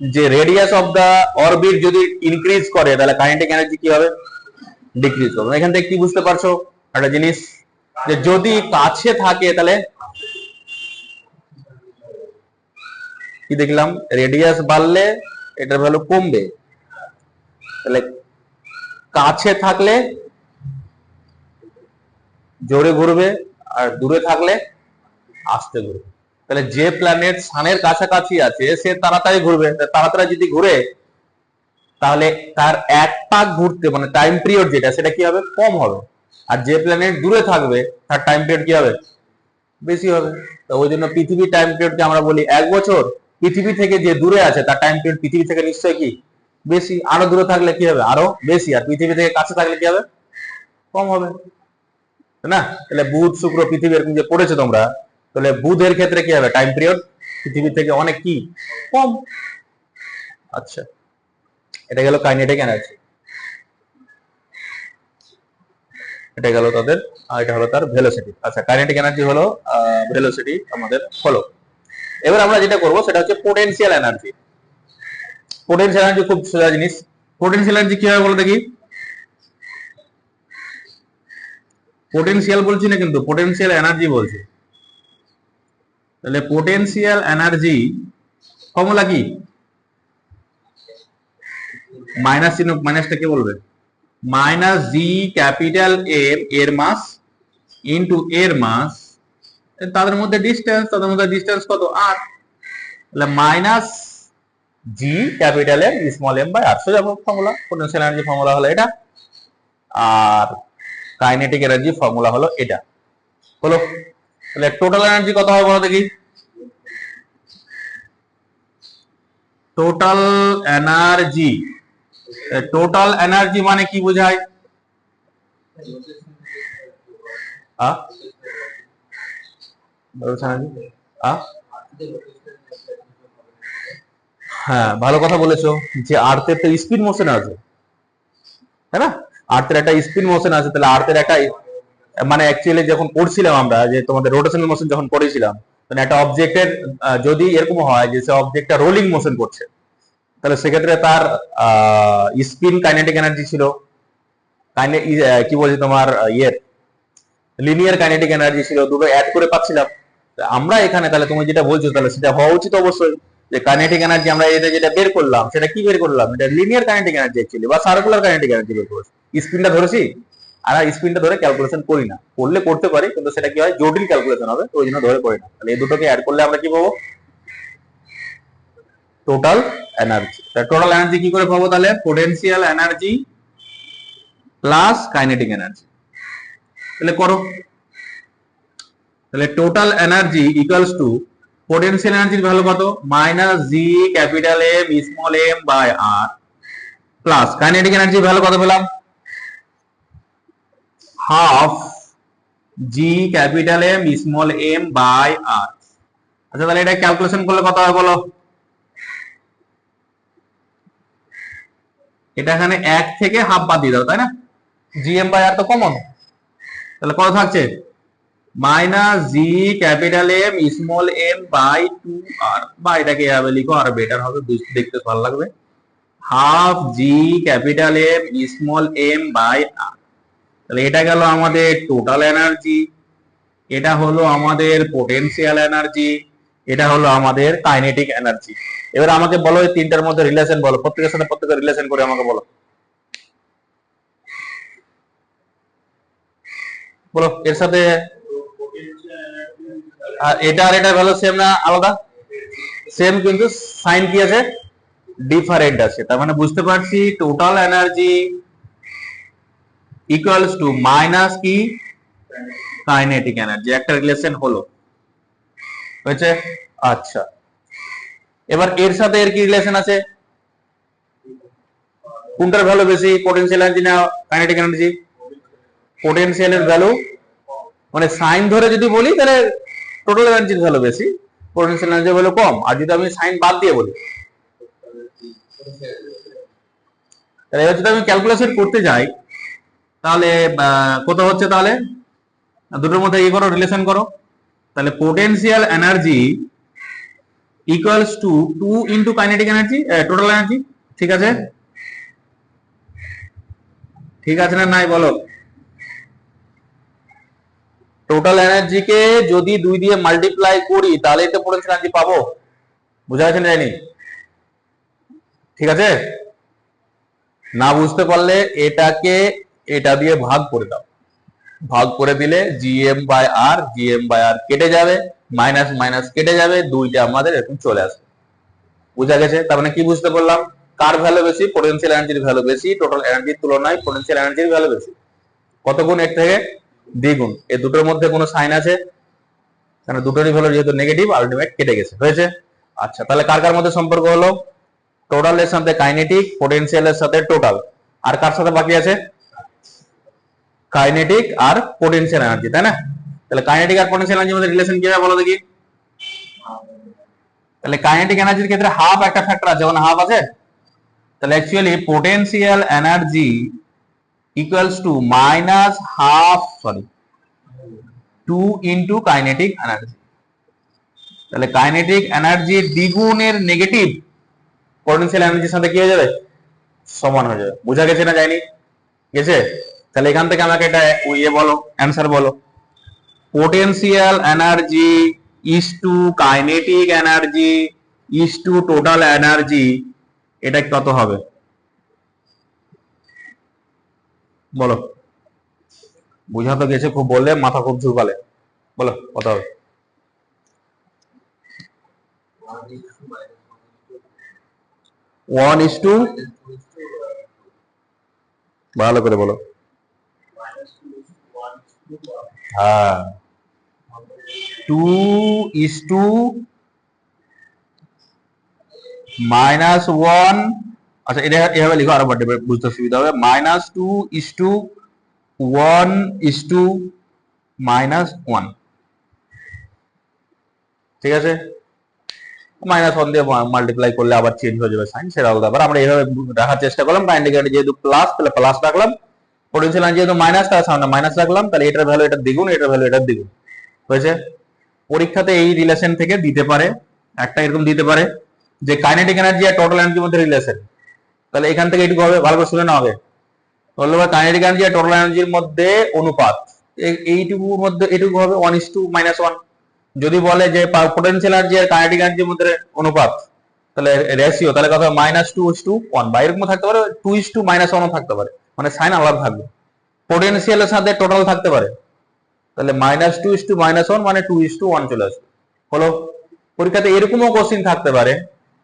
Speaker 1: যে রেডিয়াস অফ দা অরবিট যদি ইনক্রিজ করে তাহলে কাইনেটিক এনার্জি কি হবে, ডিক্রিজ করবে। এখান থেকে কি বুঝতে পারছো একটা জিনিস, যে যদি কাছে থাকে তাহলে কি দেখলাম, রেডিয়াস বাড়লে এটার ভ্যালু কমবে, তাহলে কাছে থাকলে জোরে ঘুরবে আর দূরে থাকলে আস্তে ঘুরবে। তাহলে যে প্ল্যানেট সানের কাছাকাছি আছে সে তাড়াতাড়ি ঘুরবে, তাড়াতাড়ি যদি ঘুরে তাহলে তার এক পাক ঘুরতে মানে টাইম পিরিয়ড যেটা সেটা কি হবে, কম হবে। আর যে প্ল্যানেট দূরে থাকবে তার টাইম পিরিয়ড কি হবে, বেশি হবে। তো ওই জন্য পৃথিবীর টাইম পিরিয়ডকে আমরা বলি 1 বছর। পৃথিবী থেকে যে দূরে আছে তার টাইম পিরিয়ড পৃথিবী থেকে নিশ্চয়ই কি বেশি, আরো দূরে থাকলে কি হবে, আরো বেশি। আর পৃথিবী থেকে কাছে থাকলে কি হবে, কম হবে, তাই না? তাহলে বুধ শুক্র পৃথিবী এরকম যে পড়েছে তোমরা, তাহলে বুধের ক্ষেত্রে কি হবে, টাইম পিরিয়ড পৃথিবী থেকে অনেক কি কম। আচ্ছা, এটা গেল কাইনেটিক এনার্জি, এটা গেল তাদের, আর এটা হলো তার ভেলোসিটি। আচ্ছা, কাইনেটিক এনার্জি হলো, ভেলোসিটি আমাদের হলো। এবার আমরা যেটা করব সেটা হচ্ছে পোটেনশিয়াল এনার্জি। পোটেনশিয়াল এনার্জি খুব সোজা জিনিস। পোটেনশিয়াল এনার্জি কি হয় বলো দেখি? পোটেনশিয়াল বলছি না কিন্তু, পোটেনশিয়াল এনার্জি বলছি। তাহলে পোটেনশিয়াল এনার্জি ফর্মুলা কি? মাইনাস চিহ্ন, মাইনাসটা কে বলবে? মাইনাস জি ক্যাপিটাল এম এর মাস ইনটু এর মাস, তাদের মধ্যে ডিস্টেন্স, তাদের মধ্যে ডিস্টেন্স কত? আর। তাহলে minus G capital M small M by R, সোজা ফর্মুলা। পোটেনশিয়াল এনার্জি ফর্মুলা হলো এটা, আর কাইনেটিক এনার্জি ফর্মুলা হলো এটা। হলো। তাহলে টোটাল এনার্জি কত হবে বলো দেখি? টোটাল এনার্জি, টোটাল এনার্জি মানে কি বোঝায়? হ্যাঁ, ভালো কথা বলেছো যে আর্থের তো স্পিড মোশন আছে, তাই না? আর্থের একটা স্পিড মোশন আছে, তাহলে আর্থের একটা মানে অ্যাকচুয়ালি যখন পড়ছিলাম আমরা, যে তোমাদের রোটেশনাল মোশন যখন পড়েছিলাম, মানে একটা অবজেক্টের যদি এরকম হয় যে সে অবজেক্টটা রোলিং মোশন করছে, তাহলে সেক্ষেত্রে তার স্পিন কাইনেটিক এনার্জি ছিল, কি বলছি তোমার ইয়ের লিনিয়ার কাইনেটিক এনার্জি ছিল, দুটো অ্যাড করে পাচ্ছিলাম আমরা এখানে। তাহলে তুমি যেটা বলছো তাহলে সেটা হওয়া উচিত অবশ্যই, যে কাইনেটিক এনার্জি আমরা এটা যেটা বের করলাম সেটা কি বের করলাম? এটা লিনিয়ার কাইনেটিক এনার্জি অ্যাকচুয়ালি, বা সার্কুলার কাইনেটিক এনার্জি বের করেছি। স্পিনটা ধরেছি, আর স্পিনটা ধরে ক্যালকুলেশন করি না, করলে করতে পারি কিন্তু সেটা কি হয়, জটিল ক্যালকুলেশন হবে, ওই জন্য ধরে করি না। তাহলে এই দুটোকে অ্যাড করলে আমরা কি পাবো? Total energy. টোটাল এনার্জি কি করে পাবো? তাহলে potential energy plus kinetic energy. তাহলে করো। তাহলে total energy equals to potential এনার্জির ভ্যালু কত? Minus G capital M small M by R, plus kinetic এনার্জির ভ্যালু কত পেলাম? Half G capital M small M by R. আচ্ছা, তাহলে এটা ক্যালকুলেশন করলে কত হয় বলো? এটা এখানে এক থেকে হাফ বাদ দিয়ে দাও, তাই না? জি এম বাই আর তো কমন, তাহলে কত থাকছে? Minus G capital M small M by two R, বা এটাকে এভাবে লিখো আর বেটার হবে, দেখতে ভালো লাগবে। Half G capital M small M by R. তাহলে এটা গেল আমাদের টোটাল এনার্জি, এটা হলো আমাদের পোটেনশিয়াল এনার্জি, এটা হলো আমাদের কাইনেটিক এনার্জি। এবার আমাকে বলো এই তিনটার মধ্যে রিলেশন বলো, প্রত্যেকের সাথে প্রত্যেকের রিলেশন করে আমাকে বলো। বলো এর সাথে, এটা আর এটা ভ্যালু সেম না আলাদা? সেম, কিন্তু সাইন কি আছে? ডিফারেন্ট আছে। তার মানে বুঝতে পারছি total energy equals to minus কি কাইনেটিক এনার্জি, একটা রিলেশন হলো, হয়েছে? আচ্ছা, এবার এর সাথে এর কি রিলেশন আছে? কোনটার ভ্যালু বেশি, পোটেনশিয়াল এনার্জি না কাইনেটিক এনার্জি? পোটেনশিয়ালের ভ্যালু, মানে সাইন ধরে যদি বলি তাহলে টোটাল এনার্জির ভ্যালু বেশি, পোটেনশিয়াল এনার্জির ভ্যালু কম। আর যদি আমি সাইন বাদ দিয়ে বলি, তাহলে এবার যদি আমি ক্যালকুলেশন করতে যাই, তাহলে কত হচ্ছে? তাহলে দুটোর মধ্যে কি করো, রিলেশন করো। তাহলে potential energy equals to 2 into kinetic energy, total energy. ঠিক আছে? ঠিক আছে না নাই বলো? টোটাল এনার্জিকে যদি 2 দিয়ে মাল্টিপ্লাই করি তাহলে তো পোটেনশিয়াল এনার্জি পাবো। বুঝা গেছে না জানি? ঠিক আছে? না বুঝতে পারলে এটাকে এটা দিয়ে ভাগ করে দাও, ভাগ করে দিলে GM by R, GM by R কেটে যাবে, মাইনাস মাইনাস কেটে যাবে, দুইটা আমাদের এরকম চলে আসবে। বুঝা গেছে? তার মানে কি বুঝতে পারলাম? কার ভ্যালু বেশি? পোটেনশিয়াল এনার্জির ভ্যালু বেশি, টোটাল এনার্জির তুলনায় পোটেনশিয়াল এনার্জির ভ্যালু বেশি। কত গুণ? এর থেকে দ্বিগুণ। এই দুটোর মধ্যে কোনো সাইন আছে? কারণ দুটোরই ভ্যালু যেহেতু নেগেটিভ, আলটিমেট কেটে গেছে, হয়েছে? আচ্ছা, তাহলে কার কার মধ্যে সম্পর্ক হলো? টোটালের সাথে কাইনেটিক, পোটেনশিয়ালের সাথে টোটাল, আর কার সাথে বাকি আছে? কাইনেটিক আর পোটেনশিয়াল এনার্জি, তাই না? তাহলে কাইনেটিক আর পোটেনশিয়াল এনার্জির মধ্যে রিলেশন কি হবে বলো দেখি। তাহলে কাইনেটিক এনার্জির ক্ষেত্রে হাফ একটা ফ্যাক্টর আছে, ওখানে হাফ আছে। তাহলে actually potential energy equals to minus half, sorry 2 into kinetic energy. তাহলে কাইনেটিক এনার্জির দ্বিগুণের নেগেটিভ পোটেনশিয়াল এনার্জির সাথে কি হয়ে যাবে, সমান হয়ে যাবে। বোঝা গেছে না যায়নি? গেছে? তাহলে এখান থেকে আমাকে এটা ইয়ে বলো, অ্যান্সার বলো। Potential energy is to kinetic energy is to total energy, এটা কত হবে বলো? বুঝা তো গেছে খুব, বললে মাথা খুব ঝুঁকালে, বলো কত হবে? 1:2, ভালো করে বলো। হ্যাঁ, 2:-1। আচ্ছা, এটা এভাবে লিখো, আরো বুঝতে সুবিধা হবে। -2:1:-1, ঠিক আছে? -1 দিয়ে মাল্টিপ্লাই করলে আবার চেঞ্জ হয়ে যাবে সাইন, সেটা আলাদা ব্যাপার। আমরা এইভাবে রাখার চেষ্টা করলাম। কাইনেটিক এনার্জি যেহেতু প্লাস, তাহলে প্লাস রাখলাম। পোটেনশিয়াল এনার্জি যেহেতু মাইনাস, তার সামনে মাইনাস রাখলাম। তাহলে এটার ভ্যালু এটার দ্বিগুণ, এটার ভ্যালু এটার দ্বিগুণ হয়েছে। পরীক্ষাতে এই রিলেশন থেকে দিতে পারে, একটা এরকম দিতে পারে যে কাইনেটিক এনার্জি আর টোটাল এনার্জির মধ্যে রিলেশন। তাহলে এখান থেকে এটুকু হবে, ভালো করে শুনে নাও আগে। বললো কাইনেটিক এনার্জি আর টোটাল এনার্জির মধ্যে অনুপাত, এইটুকুর মধ্যে এটুকু হবে 1:-1। যদি বলে যে পোটেনশিয়াল এনার্জি আর কাইনেটিক এনার্জির মধ্যে অনুপাত, তাহলে রেশিও, তাহলে কথা -2:1, বা এরকম থাকতে পারে 2:-1ও থাকতে পারে, মানে সাইন আলাদা থাকবে। পোটেনশিয়ালের সাথে টোটাল থাকতে পারে, তাহলে -2:-1 মানে 2:1 চলে আসবে। হলো। পরীক্ষাতে এরকমও কোশ্চেন থাকতে পারে,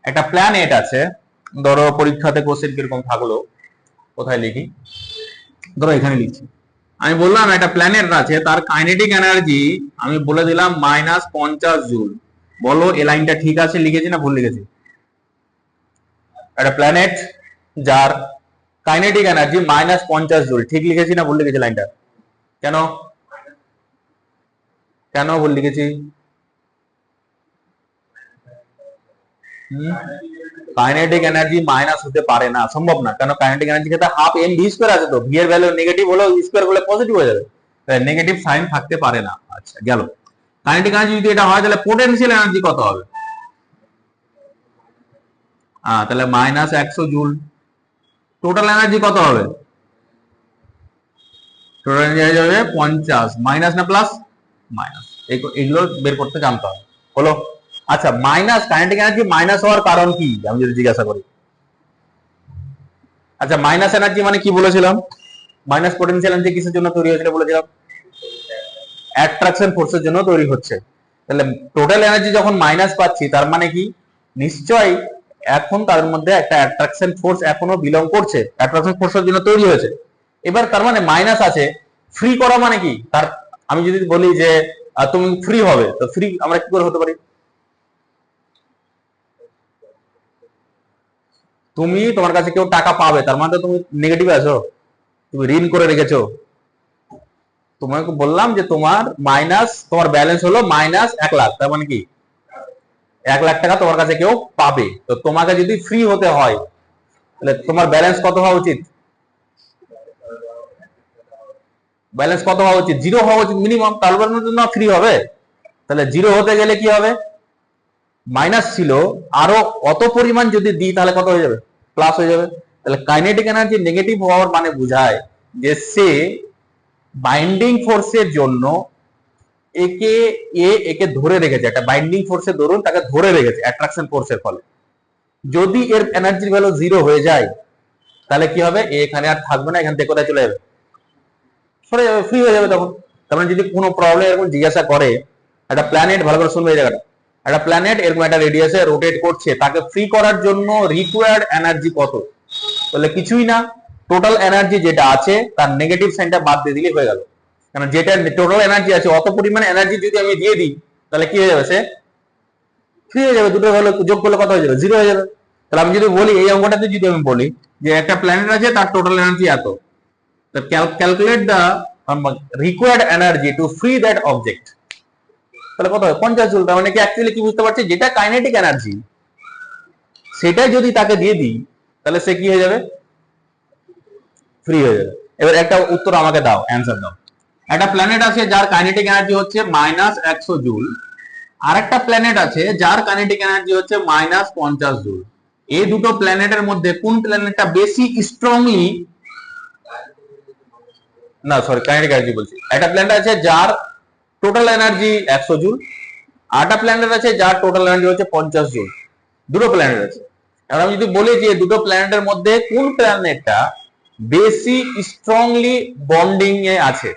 Speaker 1: একটা প্ল্যানেট আছে, ধরো পরীক্ষাতে কোশ্চেন কিরকম থাকলো, কোথায় লিখি, ধরো এখানে লিখছি। আমি বললাম একটা প্ল্যানেট আছে, তার কাইনেটিক এনার্জি আমি বলে দিলাম -50 জুল। বলো এই লাইনটা ঠিক আছে লিখেছি না ভুল লিখেছি? একটা প্ল্যানেট যার কাইনেটিক এনার্জি -50 জুল, ঠিক লিখেছি না ভুল লিখেছি লাইনটা? কেন কেন ভুল লিখেছি? কাইনেটিক এনার্জি মাইনাস হতে পারে না, সম্ভব না। কেন? কাইনেটিক এনার্জি ক্ষেত্রে হাফ এম ভি স্কয়ার আছে, তো ভি এর ভ্যালু নেগেটিভ হলো, স্কয়ার করলে পজিটিভ হয়ে যাবে, তাহলে নেগেটিভ সাইন থাকতে পারে না। আচ্ছা গেল। কাইনেটিক এনার্জি যদি এটা হয়, তাহলে পোটেনশিয়াল এনার্জি কত হবে? তাহলে -100 জুল। টোটাল এনার্জি কত হবে? টোটাল এনার্জি হবে 50, মাইনাস না প্লাস? মাইনাস। এগুলো বের করতে জানতে হবে। হলো। আচ্ছা, মাইনাস, কাইনেটিক এনার্জি মাইনাস হওয়ার কারণ কি আমি যদি জিজ্ঞাসা করি? আচ্ছা, মাইনাস এনার্জি মানে কি বলেছিলাম? মাইনাস পোটেনশিয়াল এনার্জি কিসের জন্য তৈরি হয়েছিল বলেছিলাম? অ্যাট্রাকশন ফোর্সের জন্য তৈরি হচ্ছে। তাহলে টোটাল এনার্জি যখন মাইনাস পাচ্ছি, তার মানে কি নিশ্চয়ই এখন তার মধ্যে একটা অ্যাট্রাকশন ফোর্স এখনো বিলং করছে, অ্যাট্রাকশন ফোর্সের জন্য তৈরি হয়েছে। এবার তার মানে মাইনাস আছে, ফ্রি করা মানে কি? তার আমি যদি বলি যে তুমি ফ্রি হবে, তো ফ্রি আমরা কি করে হতে পারি? তুমি, তোমার কাছে কেউ টাকা পাবে, তার মানে তো তুমি নেগেটিভে আছো, তুমি ঋণ করে রেখেছো। তোমাকে বললাম যে তোমার মাইনাস, তোমার ব্যালেন্স হলো -1 লাখ, তার মানে কি 1 লাখ টাকা তোমার কাছে কেউ পাবে। তো তোমাকে যদি ফ্রি হতে হয়, তাহলে তোমার ব্যালেন্স কত হওয়া উচিত? ব্যালেন্স কত হওয়া উচিত? 0 হওয়া উচিত মিনিমাম, তারপর না ফ্রি হবে। তাহলে 0 হতে গেলে কি হবে? মাইনাস ছিল, আরো অত পরিমাণ যদি দিই তাহলে কত হয়ে যাবে? প্লাস হয়ে যাবে। তাহলে কাইনেটিক এনার্জি নেগেটিভ হওয়ার মানে বোঝায় যে সে বাইন্ডিং ফোর্সের জন্য একে ধরে রেখেছে, একটা বাইন্ডিং ফোর্সের দরুন তাকে ধরে রেখেছে অ্যাট্রাকশন ফোর্সের ফলে। যদি এর এনার্জির ভ্যালু 0 হয়ে যায়, তাহলে কি হবে? এখানে আর থাকবে না, এখান থেকে কোথায় চলে যাবে? সরে যাবে, ফ্রি হয়ে যাবে তখন। তার মানে যদি কোনো প্রবলেম এরকম জিজ্ঞাসা করে, একটা প্ল্যানেট, ভালো করে শুনবে এই জায়গাটা, একটা প্ল্যানেট এরকম একটা রেডিয়াসে রোটেট করছে, তাকে ফ্রি করার জন্য রিকোয়ার্ড এনার্জি কত? তাহলে কিছুই না, টোটাল এনার্জি যেটা আছে তার নেগেটিভ সাইনটা বাদ দিয়ে দিলে হয়ে গেল। কারণ যেটা টোটাল এনার্জি আছে, অত পরিমাণ এনার্জি যদি আমি দিয়ে দিই, তাহলে কি হয়ে যাবে? সে ফ্রি হয়ে যাবে। দুটো ভ্যালু যোগ করলে কত হয়ে যাবে? 0 হয়ে যাবে। তাহলে আমি যদি বলি, এই অঙ্কটাতে যদি আমি বলি যে একটা প্ল্যানেট আছে, তার টোটাল এনার্জি এত, calculate the required energy to free that object, তাহলে কত হয় 50 জুল। তার মানে কি অ্যাকচুয়ালি কি বুঝতে পারছি, যেটা কাইনেটিক এনার্জি সেটাই যদি তাকে দিয়ে দিই তাহলে সে কি হয়ে যাবে, ফ্রি হয়ে যাবে। এবার একটা উত্তর আমাকে দাও, অ্যান্সার দাও। একটা প্ল্যানেট আছে যার কাইনেটিক এনার্জি হচ্ছে -100 জুল, আর একটা প্ল্যানেট আছে যার কাইনেটিক এনার্জি হচ্ছে -50 জুল। এই দুটো প্ল্যানেটের মধ্যে কোন প্ল্যানেটটা বেশি স্ট্রংলি, না সরি কাইনেটিক এনার্জি বলছি, একটা প্ল্যানেট আছে যার টোটাল এনার্জি 100 জুল, আর একটা প্ল্যানেট আছে যার টোটাল এনার্জি হচ্ছে 50 জুল। দুটো প্ল্যানেট আছে। এবার আমি যদি বলি যে দুটো প্ল্যানেটের মধ্যে কোন প্ল্যানেটটা বেশি স্ট্রংলি বন্ডিং এ আছে,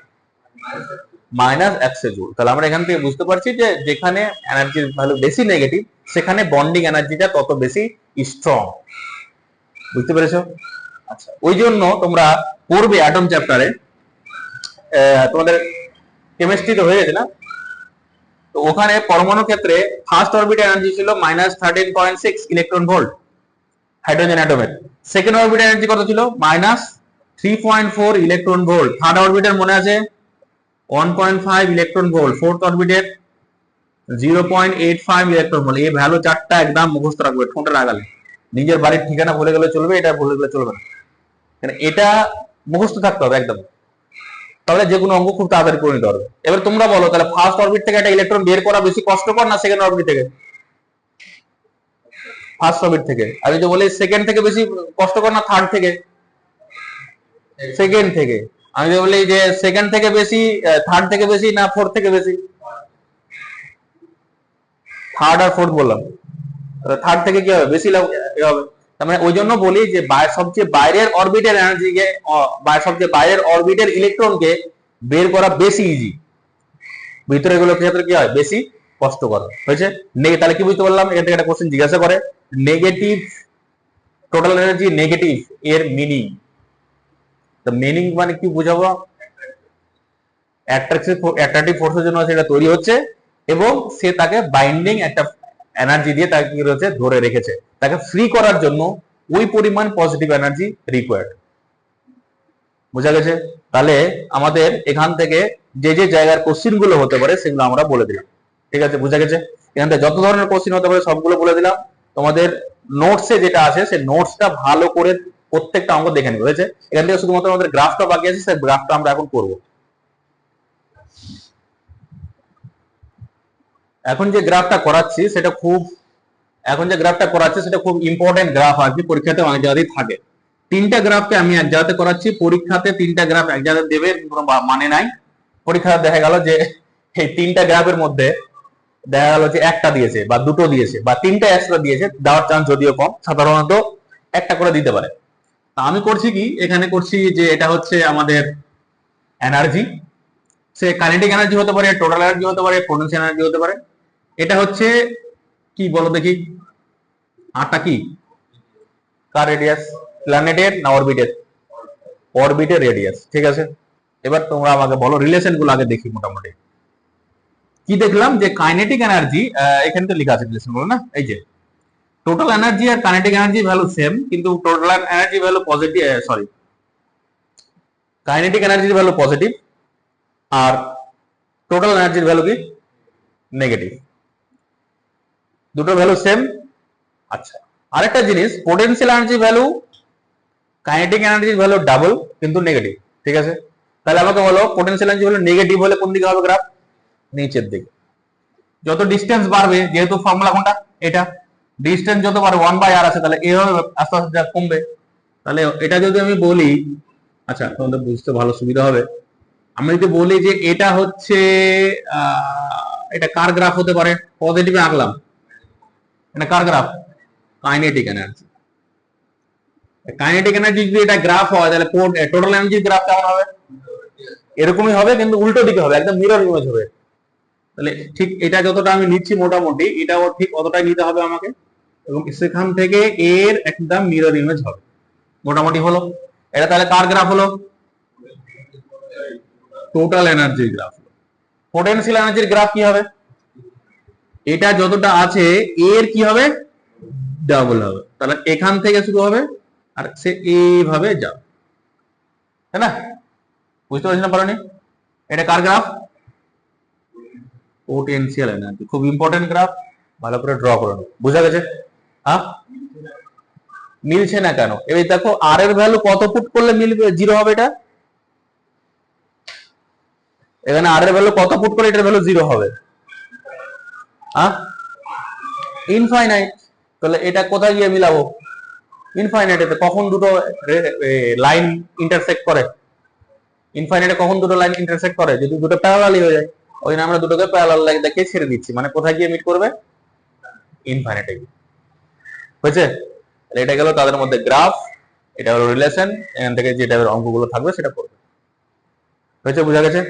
Speaker 1: -100 জুল, তাহলে আমরা এখান থেকে বুঝতে পারছি যে যেখানে এনার্জির ভ্যালু বেশি নেগেটিভ সেখানে বন্ডিং এনার্জিটা তত বেশি স্ট্রং। বুঝতে পেরেছো? আচ্ছা, ওই জন্য তোমরা পড়বে অ্যাটম চ্যাপ্টারে, তোমাদের কেমিস্ট্রি তো হয়ে গেছে না, তো ওখানে পরমাণু ক্ষেত্রে ফার্স্ট অরবিট এনার্জি ছিল -13.6 ইলেকট্রন ভোল্ট হাইড্রোজেন অ্যাটমের। সেকেন্ড অরবিট এনার্জি কত ছিল, -3.4 ইলেকট্রন ভোল্ট। থার্ড অরবিটের মনে আছে 1.5 ইলেকট্রন ভোল্ট। ফোর্থ অরবিটের 0.85 ইলেকট্রন ভোল্ট। এই ভ্যালু চারটা একদম মুখস্থ রাখবে, ঠোঁটে লাগালে। নিজের বাড়ির ঠিকানা ভুলে গেলে চলবে, এটা ভুলে গেলে চলবে না, এটা মুখস্থ থাকতে হবে একদম, তাহলে যে কোনো অঙ্ক খুব তাড়াতাড়ি করে নিতে পারবে। এবার তোমরা বলো, তাহলে ফার্স্ট অরবিট থেকে একটা ইলেকট্রন বের করা বেশি কষ্টকর না সেকেন্ড অরবিট থেকে? ফার্স্ট অরবিট থেকে। আর যদি বলি সেকেন্ড থেকে বেশি কষ্টকর না থার্ড থেকে? সেকেন্ড থেকে। আমি যদি বলি যে সেকেন্ড থেকে বেশি, থার্ড থেকে বেশি না ফোর্থ থেকে বেশি? থার্ড আর ফোর্থ বললাম, থার্ড থেকে কি হবে, বেশি হবে। তার মানে ওই জন্য বলি যে সবচেয়ে বাইরের অরবিটের এনার্জিকে, সবচেয়ে বাইরের অরবিটের ইলেকট্রনকে বের করা বেশি ইজি, ভিতরে গুলো ক্ষেত্রে কি হয় বেশি কষ্টকর হয়েছে। তাহলে কি বুঝতে পারলাম, এখান থেকে একটা কোশ্চেন জিজ্ঞাসা করে, নেগেটিভ টোটাল এনার্জি নেগেটিভ এর মিনিং, মিনিং মানে কি বুঝাবো, অ্যাট্রাকটিভ ফোর্সের জন্য সেটা তৈরি হচ্ছে এবং সে তাকে বাইন্ডিং একটা এনার্জি দিয়ে তাকে কি রয়েছে ধরে রেখেছে, তাকে ফ্রি করার জন্য ওই পরিমাণ পজিটিভ এনার্জি রিকোয়ার্ড। বোঝা গেছে? তাহলে আমাদের এখান থেকে যে যে জায়গার কোশ্চিন গুলো হতে পারে সেগুলো আমরা বলে দিলাম। ঠিক আছে, বোঝা গেছে? এখান থেকে যত ধরনের কোশ্চিন হতে পারে সবগুলো বলে দিলাম। তোমাদের নোটসে যেটা আছে সেই নোটসটা ভালো করে প্রত্যেকটা অঙ্ক দেখে নেবে, হয়েছে? এখান থেকে শুধুমাত্র আমাদের গ্রাফটা বাকি আছে, সেই গ্রাফটা আমরা এখন করবো। এখন যে গ্রাফটা করাচ্ছি সেটা খুব ইম্পর্টেন্ট গ্রাফ আর কি, পরীক্ষাতে অনেক জায়গাতেই থাকে। তিনটা গ্রাফকে আমি এক জায়গাতে করাচ্ছি, পরীক্ষাতে তিনটা গ্রাফ এক জায়গাতে দেবে কোনো মানে নাই। পরীক্ষাতে দেখা গেল যে এই তিনটা গ্রাফের মধ্যে দেখা গেল যে একটা দিয়েছে বা দুটো দিয়েছে বা তিনটা এক্সট্রা দিয়েছে, দেওয়ার চান্স যদিও কম, সাধারণত একটা করে দিতে পারে। আমি করছি কি, এখানে করছি যে এটা হচ্ছে আমাদের এনার্জি, সে কাইনেটিক এনার্জি হতে পারে, টোটাল এনার্জি হতে পারে, পোটেনশিয়াল এনার্জি হতে পারে। এটা হচ্ছে কি বলো দেখি, আটটা কি, কার রেডিয়াস, প্ল্যানেটের না অরবিটের? অরবিটের রেডিয়াস। ঠিক আছে, এবার তোমরা আমাকে বলো রিলেশন গুলো আগে দেখি। মোটামুটি কি দেখলাম যে কাইনেটিক এনার্জি, এখানে তো লেখা আছে রিলেশন গুলো না, এই যে টোটাল এনার্জি আর কাইনেটিক এনার্জি ভ্যালু সেম, কিন্তু total energy value positive, sorry kinetic এনার্জির ভ্যালু পজিটিভ আর টোটাল এনার্জির ভ্যালু কি নেগেটিভ, দুটো ভ্যালু সেম। আচ্ছা, আরেকটা জিনিস, পোটেনশিয়াল এনার্জি ভ্যালু কাইনেটিক এনার্জির ভ্যালু ডাবল কিন্তু নেগেটিভ। ঠিক আছে, তাহলে আমাকে বলো পোটেনশিয়াল এনার্জি ভ্যালু নেগেটিভ হলে কোন দিকে হবে গ্রাফ, নিচের দিকে। যত ডিস্টেন্স বাড়বে, যেহেতু ফর্মুলা কোনটা এটা, ডিস্টেন্স যত বাড়বে 1/r আছে, তাহলে এইভাবে আস্তে আস্তে কমবে। তাহলে এটা যদি আমি বলি, আচ্ছা তোমাদের বুঝতে ভালো সুবিধা হবে, আমি যদি বলি যে এটা হচ্ছে এটা কার গ্রাফ হতে পারে, পজিটিভে আঁকলাম, এটা কার graph, kinetic energy. Kinetic energy যদি এটা গ্রাফ হয় তাহলে টোটাল এনার্জির গ্রাফ কেমন হবে, এরকমই হবে কিন্তু উল্টো দিকে হবে, একদম মিরর ইমেজ হবে। তাহলে ঠিক এটা যতটা আমি নিচ্ছি মোটামুটি এটাও ঠিক অতটাই নিতে হবে আমাকে, এবং সেখান থেকে এর একদম মিরর ইমেজ হবে মোটামুটি। হলো এটা, তাহলে কার গ্রাফ হলো, টোটাল এনার্জির গ্রাফ। পোটেনশিয়াল এনার্জির গ্রাফ কি হবে, এটা যতটা আছে এর কি হবে, ডাবল হবে। তাহলে এখান থেকে শুরু হবে আর সে এইভাবে যাবে, তাই না? বুঝতে পারছি না পারোনি? এটা কার গ্রাফ? পোটেনশিয়াল এনার্জি, খুব ইম্পর্টেন্ট গ্রাফ, ভালো করে ড্র করে নেবো। বুঝা গেছে? হ্যাঁ, মিলছে না কেন? এবার দেখো আর এর ভ্যালু কত পুট করলে মিলবে, জিরো হবে এটা। এখানে আর এর ভ্যালু কত পুট করলে এটার ভ্যালু জিরো হবে? হ্যাঁ, ইনফাইনাইট। তাহলে এটা কোথায় গিয়ে মিলাবো? ইনফাইনাইটে। কখন দুটো লাইন ইন্টারসেক্ট করে? ইনফাইনাইটে কখন দুটো লাইন ইন্টারসেক্ট করে? যদি দুটো প্যারালালি হয়ে যায়। ওই জন্য আমরা দুটোকে প্যারালাল লাইন দেখিয়ে ছেড়ে দিচ্ছি, মানে কোথায় গিয়ে মিট করবে? ইনফাইনাইটে গিয়ে। হয়েছে? এটা গেল তাদের মধ্যে গ্রাফ, এটা হলো রিলেশন, এখান থেকে যে টাইপের অঙ্কগুলো থাকবে সেটা করবে। হয়েছে? বোঝা গেছে?